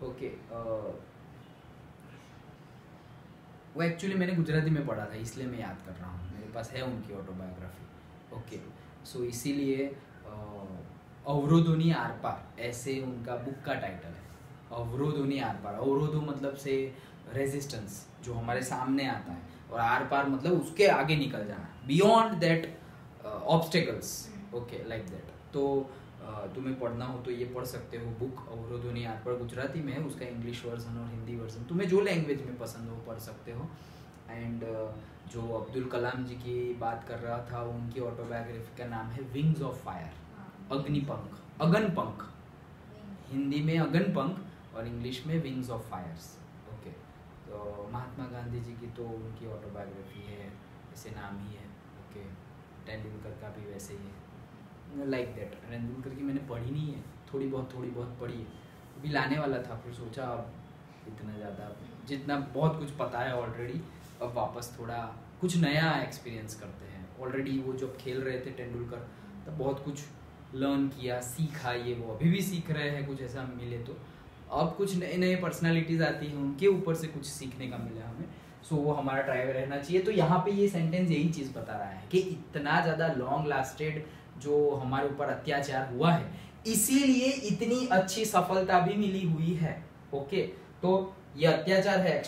ओके, वो एक्चुअली मैंने गुजराती में पढ़ा था, इसलिए मैं याद कर रहा हूँ, मेरे पास है उनकी ऑटोबायोग्राफी। ओके, सो इसीलिए अवरोधोनी आर पार, ऐसे उनका बुक का टाइटल है, अवरोधोनी आर पार। अवरोधो मतलब से रेजिस्टेंस, जो हमारे सामने आता है, और आर पार मतलब उसके आगे निकल जाना, beyond that obstacles. Okay, like that. तो तुम्हें पढ़ना हो तो ये पढ़ सकते हो बुक, अवरोधोनी आर पार। गुजराती में है, उसका इंग्लिश वर्जन और हिंदी वर्जन, तुम्हें जो लैंग्वेज में पसंद हो पढ़ सकते हो। एंड जो अब्दुल कलाम जी की बात कर रहा था, उनकी ऑटोबायोग्राफी का नाम है wings of fire, Agnipankh, Aganpankh, Hindi में अगनपंख और इंग्लिश में विंग्स ऑफ फायर्स। ओके, तो महात्मा गांधी जी की तो उनकी ऑटोबायोग्राफी है, ऐसे नाम ही है। ओके, तेंदुलकर का भी वैसे ही है, लाइक दैट। तेंदुलकर की मैंने पढ़ी नहीं है, थोड़ी बहुत पढ़ी है, अभी लाने वाला था, फिर सोचा अब इतना ज़्यादा, जितना बहुत कुछ पता है ऑलरेडी, अब वापस थोड़ा कुछ नया एक्सपीरियंस करते हैं। ऑलरेडी वो जब खेल रहे थे तेंदुलकर, तब बहुत कुछ लर्न किया, सीखा, ये वो अभी भी सीख रहे हैं, कुछ ऐसा मिले तो। अब कुछ नए नए पर्सनालिटीज आती हैं, उनके ऊपर से कुछ सीखने का मिला हमें, सो वो हमारा ड्राइव रहना चाहिए। तो यहाँ पे ये सेंटेंस यही चीज़ बता रहा है कि इतना ज़्यादा लॉन्ग लास्टेड जो हमारे ऊपर अत्याचार हुआ है, इसीलिए इतनी अच्छी सफलता भी मिली हुई है। ओके, तो ये अत्याचार है,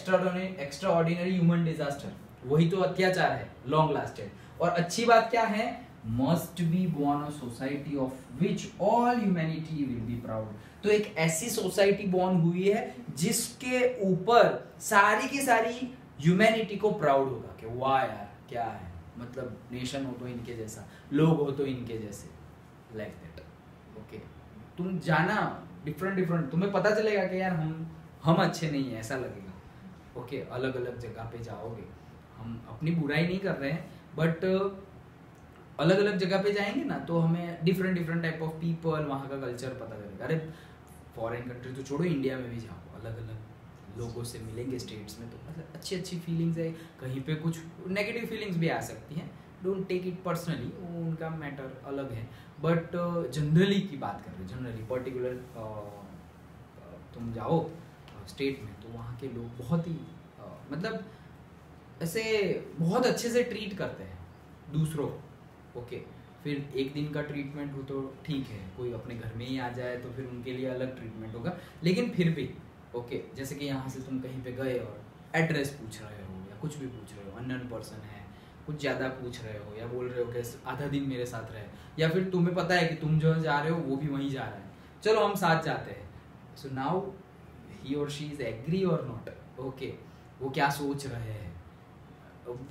एक्स्ट्रा ऑर्डिनरी ह्यूमन डिजास्टर, वही तो अत्याचार है, लॉन्ग लास्टेड। और अच्छी बात क्या है, must be born a society of which all humanity will be proud. तो एक ऐसी सोसाइटी बोर्न हुई है जिसके ऊपर सारी की सारी ह्यूमैनिटी को प्राउड होगा कि वाह यार क्या है, मतलब नेशन हो तो इनके जैसा, लोग हो तो इनके जैसे, लाइक दैट। ओके, तुम जाना डिफरेंट, तुम्हें पता चलेगा कि यार हम अच्छे नहीं है, ऐसा लगेगा। ओके, अलग अलग जगह पे जाओगे, हम अपनी बुराई नहीं कर रहे हैं, बट अलग अलग जगह पे जाएंगे ना तो हमें डिफरेंट टाइप ऑफ पीपल, वहाँ का कल्चर पता चलेगा। अरे फॉरेन कंट्री तो छोड़ो, इंडिया में भी जाओ, अलग अलग लोगों से मिलेंगे स्टेट्स में, तो मतलब अच्छी फीलिंग्स है। कहीं पे कुछ नेगेटिव फीलिंग्स भी आ सकती हैं, डोंट टेक इट पर्सनली, वो उनका मैटर अलग है। बट जनरली की बात कर रहे हैं, जनरली पर्टिकुलर तुम जाओ स्टेट में तो वहाँ के लोग बहुत ही मतलब ऐसे बहुत अच्छे से ट्रीट करते हैं दूसरों को। ओके, फिर एक दिन का ट्रीटमेंट हो तो ठीक है, कोई अपने घर में ही आ जाए तो फिर उनके लिए अलग ट्रीटमेंट होगा। लेकिन फिर भी ओके, जैसे कि यहाँ से तुम कहीं पे गए और एड्रेस पूछ रहे हो या कुछ भी पूछ रहे हो, अननोन पर्सन है, कुछ ज़्यादा पूछ रहे हो या बोल रहे हो कि आधा दिन मेरे साथ रहे, या फिर तुम्हें पता है कि तुम जो जा रहे हो वो भी वहीं जा रहा है, चलो हम साथ जाते हैं। सो नाउ ही और शी इज एग्री और नॉट, ओके, वो क्या सोच रहे हैं,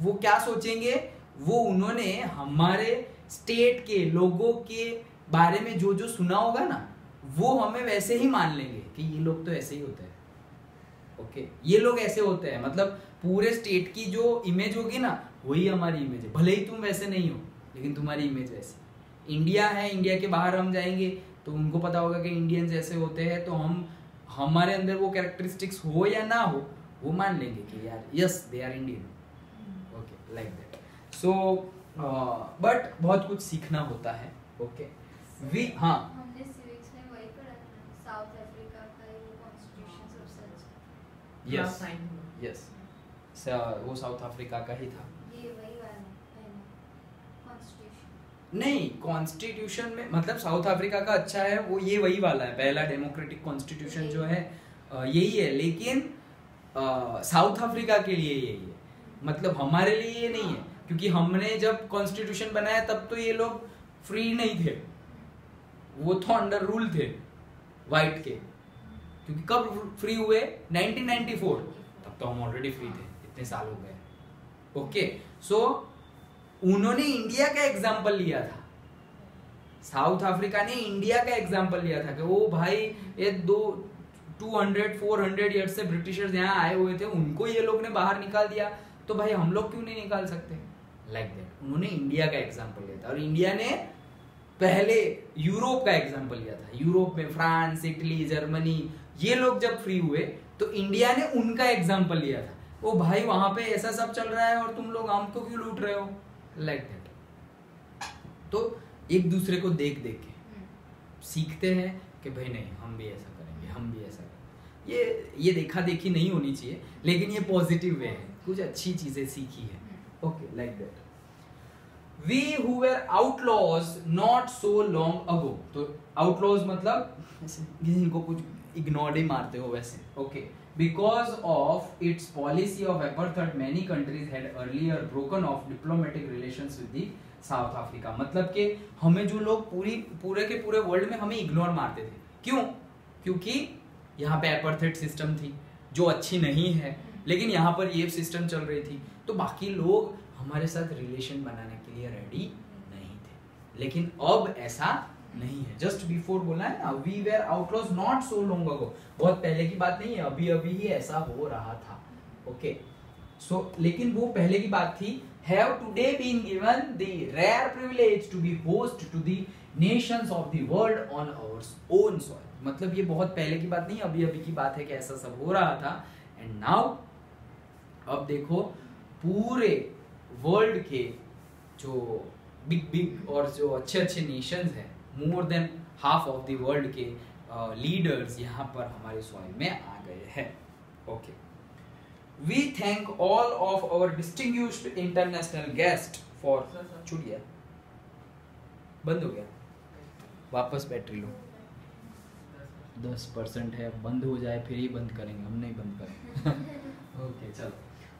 वो क्या सोचेंगे, वो उन्होंने हमारे स्टेट के लोगों के बारे में जो जो सुना होगा ना, वो हमें वैसे ही मान लेंगे कि ये लोग तो ऐसे ही होते हैं, ओके, ये लोग ऐसे होते हैं। मतलब पूरे स्टेट की जो इमेज होगी ना, वही हमारी इमेज है, भले ही तुम वैसे नहीं हो लेकिन तुम्हारी इमेज वैसी। इंडिया है, इंडिया के बाहर हम जाएंगे तो उनको पता होगा कि इंडियंस ऐसे होते हैं, तो हम हमारे अंदर वो कैरेक्टरिस्टिक्स हो या ना हो, वो मान लेंगे कि यार yes they are Indian, okay, like that. So but बहुत कुछ सीखना होता है, ओके। वी हाँ, हमने सिविक्स में वही पढ़ा था, साउथ अफ्रीका का वो कॉन्स्टिट्यूशन सब सच। यस यस, वो साउथ अफ्रीका का ही था। ये वही वाला है कॉन्स्टिट्यूशन। नहीं, कॉन्स्टिट्यूशन में मतलब साउथ अफ्रीका का अच्छा है, वो ये वही वाला है, पहला डेमोक्रेटिक कॉन्स्टिट्यूशन जो है यही है, लेकिन साउथ अफ्रीका के लिए यही है, मतलब हमारे लिए ये नहीं है, क्योंकि हमने जब कॉन्स्टिट्यूशन बनाया तब तो ये लोग फ्री नहीं थे, वो तो अंडर रूल थे वाइट के, क्योंकि कब फ्री हुए 1994, तब तो हम ऑलरेडी फ्री थे, इतने साल हो गए, ओके। सो उन्होंने इंडिया का एग्जाम्पल लिया था, साउथ अफ्रीका ने इंडिया का एग्जाम्पल लिया था कि वो भाई ये 200-400 ईयर से ब्रिटिशर्स यहाँ आए हुए थे, उनको ये लोग ने बाहर निकाल दिया, तो भाई हम लोग क्यों नहीं निकाल सकते, लाइक दैट। उन्होंने इंडिया का एग्जाम्पल लिया था, और इंडिया ने पहले यूरोप का एग्जाम्पल लिया था। यूरोप में फ्रांस, इटली, जर्मनी, ये लोग जब फ्री हुए तो इंडिया ने उनका एग्जाम्पल लिया था, ओ भाई वहां पे ऐसा सब चल रहा है और तुम लोग हमको क्यों लूट रहे हो, लाइक दैट। तो एक दूसरे को देख देख के सीखते हैं कि भाई नहीं हम भी ऐसा करेंगे, हम भी ऐसा करेंगे। ये देखा देखी नहीं होनी चाहिए, लेकिन ये पॉजिटिव वे है, कुछ अच्छी चीजें सीखी है, okay, like that. We who were outlaws not so long ago, तो outlaws मतलब जिनको कुछ इग्नोर ही मारते हो वैसे, okay. Because of its policy of apartheid, many countries had earlier broken off diplomatic relations with the South Africa। मतलब कि हमें जो लोग पूरे के पूरे वर्ल्ड में हमें इग्नोर मारते थे, क्यों? क्योंकि यहाँ पे apartheid सिस्टम थी जो अच्छी नहीं है, लेकिन यहाँ पर ये सिस्टम चल रही थी, तो बाकी लोग हमारे साथ रिलेशन बनाने के लिए रेडी नहीं थे। लेकिन अब ऐसा नहीं है, जस्ट बिफोर बोला है ना, we were outlaws not so long ago, बहुत पहले की बात नहीं है, अभी अभी ही ऐसा हो रहा था, ओके। सो लेकिन वो पहले की बात थी। Have today been given the rare privilege to be host to the nations of the world on our own soil. मतलब ये बहुत पहले की बात नहीं, अभी अभी की बात है कि ऐसा सब हो रहा था। एंड नाउ अब देखो पूरे वर्ल्ड के जो बिग और जो अच्छे अच्छे नेशंस हैं, more than half of the world के लीडर्स यहाँ पर हमारे सॉइल में आ गए हैं, okay. We thank all of our distinguished international guest for, छूट बंद हो गया, वापस बैटरी लो, 10% है, बंद हो जाए फिर ही बंद करेंगे, हम नहीं बंद करेंगे, ओके चलो।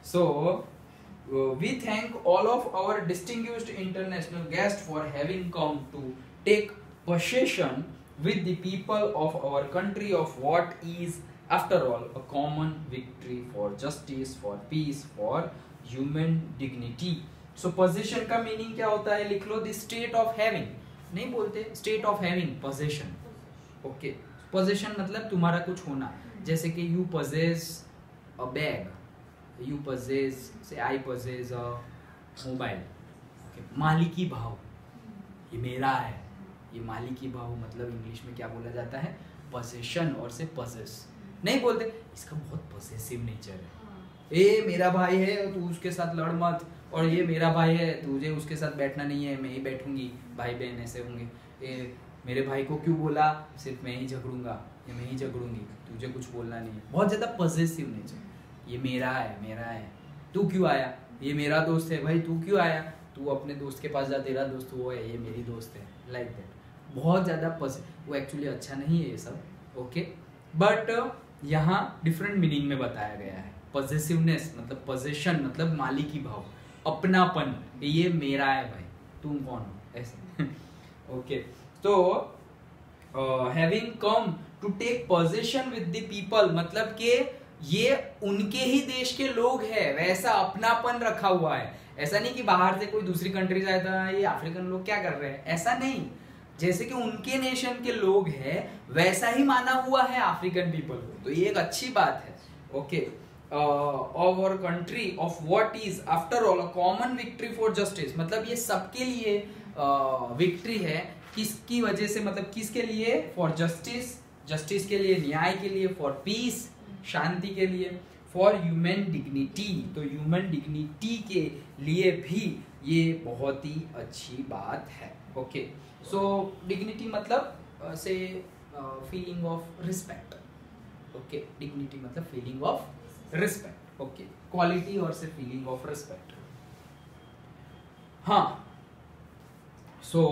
सो we thank all of our distinguished international guests for having come to take possession with the people of our country of what is after all a common victory for justice, for peace, for human dignity। so possession का meaning क्या होता है, लिख लो, the state of having, नहीं बोलते state of having, possession, okay। possession मतलब तुम्हारा कुछ होना, जैसे कि you possess a bag, you possess, say I possess a mobile, okay। मालिकी भाव, ये मेरा है, ये मालिकी भाव मतलब इंग्लिश में क्या बोला जाता है, possession, और से possess नहीं बोलते, इसका बहुत possessive nature है, ए मेरा भाई है तू उसके साथ लड़ मत, और ये मेरा भाई है तुझे उसके साथ बैठना नहीं है, मैं ही बैठूंगी, भाई बहन ऐसे होंगे, ए मेरे भाई को क्यों बोला, सिर्फ मैं ही झगड़ूंगा या मैं ही झगड़ूंगी, तुझे कुछ बोलना नहीं है, बहुत ज्यादा possessive nature। ये मेरा है, तू क्यों आया, ये मेरा दोस्त है भाई, तू क्यों आया, तू अपने दोस्त के पास जा, तेरा दोस्त वो है, ये मेरी दोस्त है, लाइक दैट। बहुत ज़्यादा वो एक्चुअली अच्छा नहीं है ये सब, ओके। बट यहाँ डिफरेंट मीनिंग में बताया गया है। पॉजेसिवनेस मतलब पोजेशन मतलब मालिकी भाव, अपनापन, ये मेरा है भाई, तुम कौन हो, ऐसे ओके। तो having come to take possession with the people मतलब कि ये उनके ही देश के लोग हैं, वैसा अपनापन रखा हुआ है। ऐसा नहीं कि बाहर से कोई दूसरी कंट्री से आया था, ये अफ्रीकन लोग क्या कर रहे हैं, ऐसा नहीं। जैसे कि उनके नेशन के लोग हैं वैसा ही माना हुआ है अफ्रीकन पीपल को, तो ये एक अच्छी बात है, okay. our country of what is after all a common victory for justice मतलब ये सबके लिए विक्ट्री है, किसकी वजह से, मतलब किसके लिए, फॉर जस्टिस, जस्टिस के लिए, न्याय के लिए, फॉर पीस, शांति के लिए, फॉर ह्यूमन डिग्निटी, तो ह्यूमन डिग्निटी के लिए भी ये बहुत ही अच्छी बात है, ओके। सो डिग्निटी मतलब से feeling of respect, okay. Dignity मतलब feeling of respect, okay. Quality और से फीलिंग ऑफ रिस्पेक्ट, हाँ। So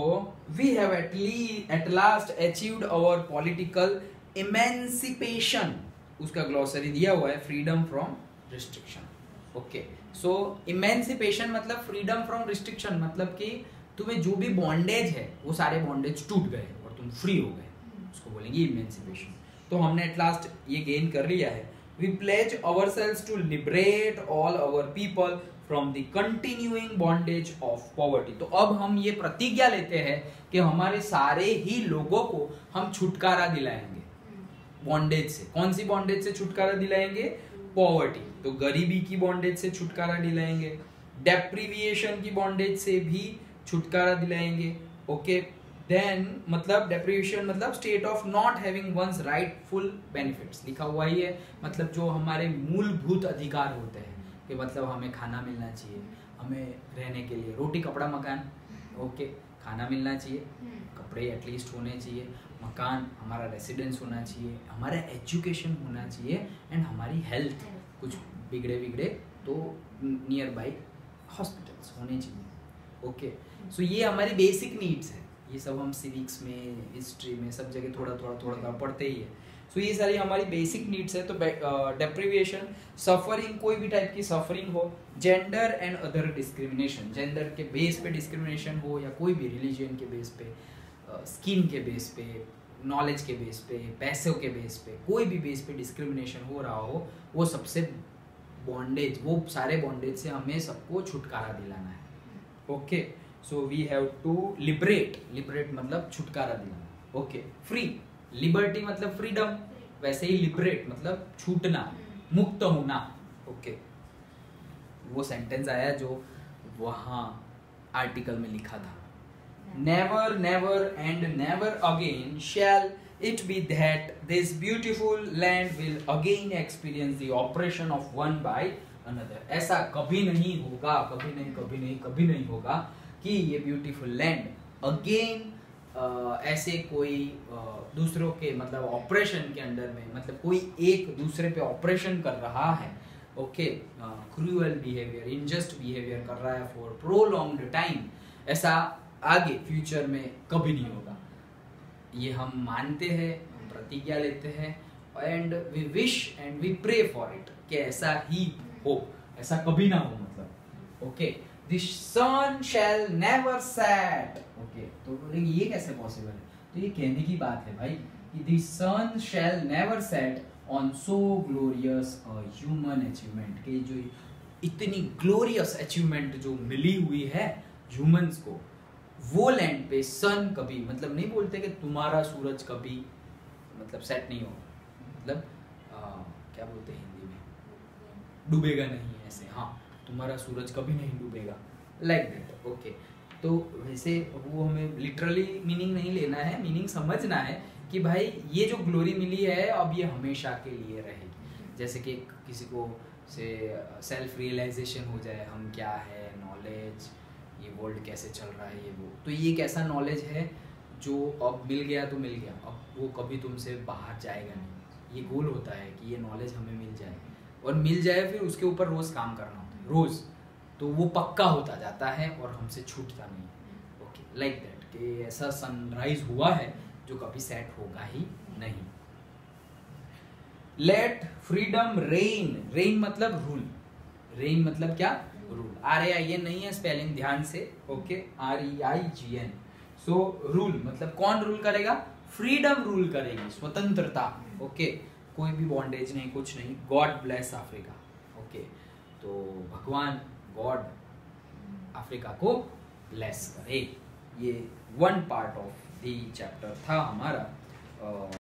we have at last achieved our political emancipation, उसका ग्लॉसरी दिया हुआ है, freedom from restriction, okay. So emancipation मतलब फ्रीडम फ्रॉम रिस्ट्रिक्शन, मतलब कि तुम्हें जो भी बॉन्डेज है वो सारे बॉन्डेज टूट गए और तुम फ्री हो गए, उसको बोलेंगे इमेंसिपेशन। तो हमने एट लास्ट ये गेन कर लिया है। We pledge ourselves to liberate all our people from the continuing bondage of poverty। तो अब हम ये प्रतिज्ञा लेते हैं कि हमारे सारे ही लोगों को हम छुटकारा दिलाएंगे बॉन्डेज से। कौन सी बॉन्डेज से छुटकारा दिलाएंगे? पॉवर्टी, तो गरीबी की बॉन्डेज से छुटकारा दिलाएंगे, डेप्रीविएशन की बॉन्डेज से भी छुटकारा दिलाएंगे, ओके। देन मतलब डेप्रीविएशन मतलब state of not having one's rightful benefits, लिखा हुआ ही है, मतलब जो हमारे मूलभूत अधिकार होते हैं, कि मतलब हमें खाना मिलना चाहिए, हमें रहने के लिए रोटी कपड़ा मकान, ओके। खाना मिलना चाहिए, कपड़े एटलीस्ट होने चाहिए, मकान, हमारा रेसिडेंस होना चाहिए, हमारा एजुकेशन होना चाहिए, एंड हमारी हेल्थ, कुछ बिगड़े तो नियर बाई हॉस्पिटल्स होने चाहिए, ओके। सो ये हमारी बेसिक नीड्स है, ये सब हम सिविक्स में, हिस्ट्री में, सब जगह थोड़ा पढ़ते ही है। सो ये सारी हमारी बेसिक नीड्स है। तो डेप्रीविएशन, सफरिंग, कोई भी टाइप की सफरिंग हो, gender and other discrimination, gender के बेस पे डिस्क्रिमिनेशन हो, या कोई भी रिलीजन के बेस पे, स्किन के बेस पे, नॉलेज के बेस पे, पैसों के बेस पे, कोई भी बेस पे डिस्क्रिमिनेशन हो रहा हो, वो सबसे बॉन्डेज, वो सारे बॉन्डेज से हमें सबको छुटकारा दिलाना है, okay. So we have to liberate, liberate मतलब छुटकारा दिलाना, ओके। फ्री, लिबर्टी मतलब फ्रीडम, वैसे ही लिबरेट मतलब छूटना, मुक्त होना, ओके। वो सेंटेंस आया जो वहाँ आर्टिकल में लिखा था, never never and never again shall it be that this beautiful land will again experience the oppression of one by another। ऐसा कभी नहीं होगा, कभी नहीं होगा कि ये ब्यूटीफुल लैंड अगेन ऐसे कोई दूसरों के मतलब ऑपरेशन के अंडर में, मतलब कोई एक दूसरे पे ऑपरेशन कर रहा है, okay, cruel behaviour, unjust behaviour कर रहा है फॉर प्रोलॉन्ग्ड टाइम, ऐसा आगे फ्यूचर में कभी नहीं होगा। ये हम मानते हैं, हम प्रतिज्ञा लेते हैं, and we wish and we pray for it, कि ऐसा ही हो, ऐसा कभी ना हो, मतलब, okay. The sun shall never set, okay. तो बोलेंगे ये कैसे पॉसिबल है? तो ये कहने की बात है भाई कि the sun shall never set on so glorious a human achievement, कि जो इतनी ग्लोरियस अचीवमेंट जो मिली हुई है ह्यूमंस को, वो लैंड पे सन कभी, मतलब नहीं बोलते कि तुम्हारा सूरज कभी मतलब सेट नहीं होगा, मतलब क्या बोलते हैं हिंदी में, डूबेगा नहीं, ऐसे, हाँ, तुम्हारा सूरज कभी नहीं डूबेगा, लाइक दैट, ओके। तो वैसे वो हमें लिटरली मीनिंग नहीं लेना है, मीनिंग समझना है कि भाई ये जो ग्लोरी मिली है अब ये हमेशा के लिए रहेगी। जैसे कि किसी को से सेल्फ रियलाइजेशन हो जाए, हम क्या है, नॉलेज, ये वर्ल्ड कैसे चल रहा है, ये वो, तो ये एक ऐसा नॉलेज है जो अब मिल गया तो मिल गया, अब वो कभी तुमसे बाहर जाएगा नहीं। ये गोल होता है कि ये नॉलेज हमें मिल जाए, और मिल जाए फिर उसके ऊपर रोज़ काम करना होता है, रोज़ तो वो पक्का होता जाता है और हमसे छूटता नहीं। ओके, लाइक दैट कि ऐसा सनराइज हुआ है जो कभी सेट होगा ही नहीं। लेट फ्रीडम रेन, रेन मतलब रूल, रेन मतलब क्या, रूल। RAIN नहीं है स्पेलिंग, ध्यान से। Okay, REIGN। सो रूल मतलब कौन रूल करेगा, फ्रीडम रूल करेगी, स्वतंत्रता। ओके, कोई भी बॉन्डेज नहीं, कुछ नहीं। God bless Africa. ओके, तो भगवान गॉड अफ्रीका को ब्लेस करे। ये one part of the chapter था हमारा।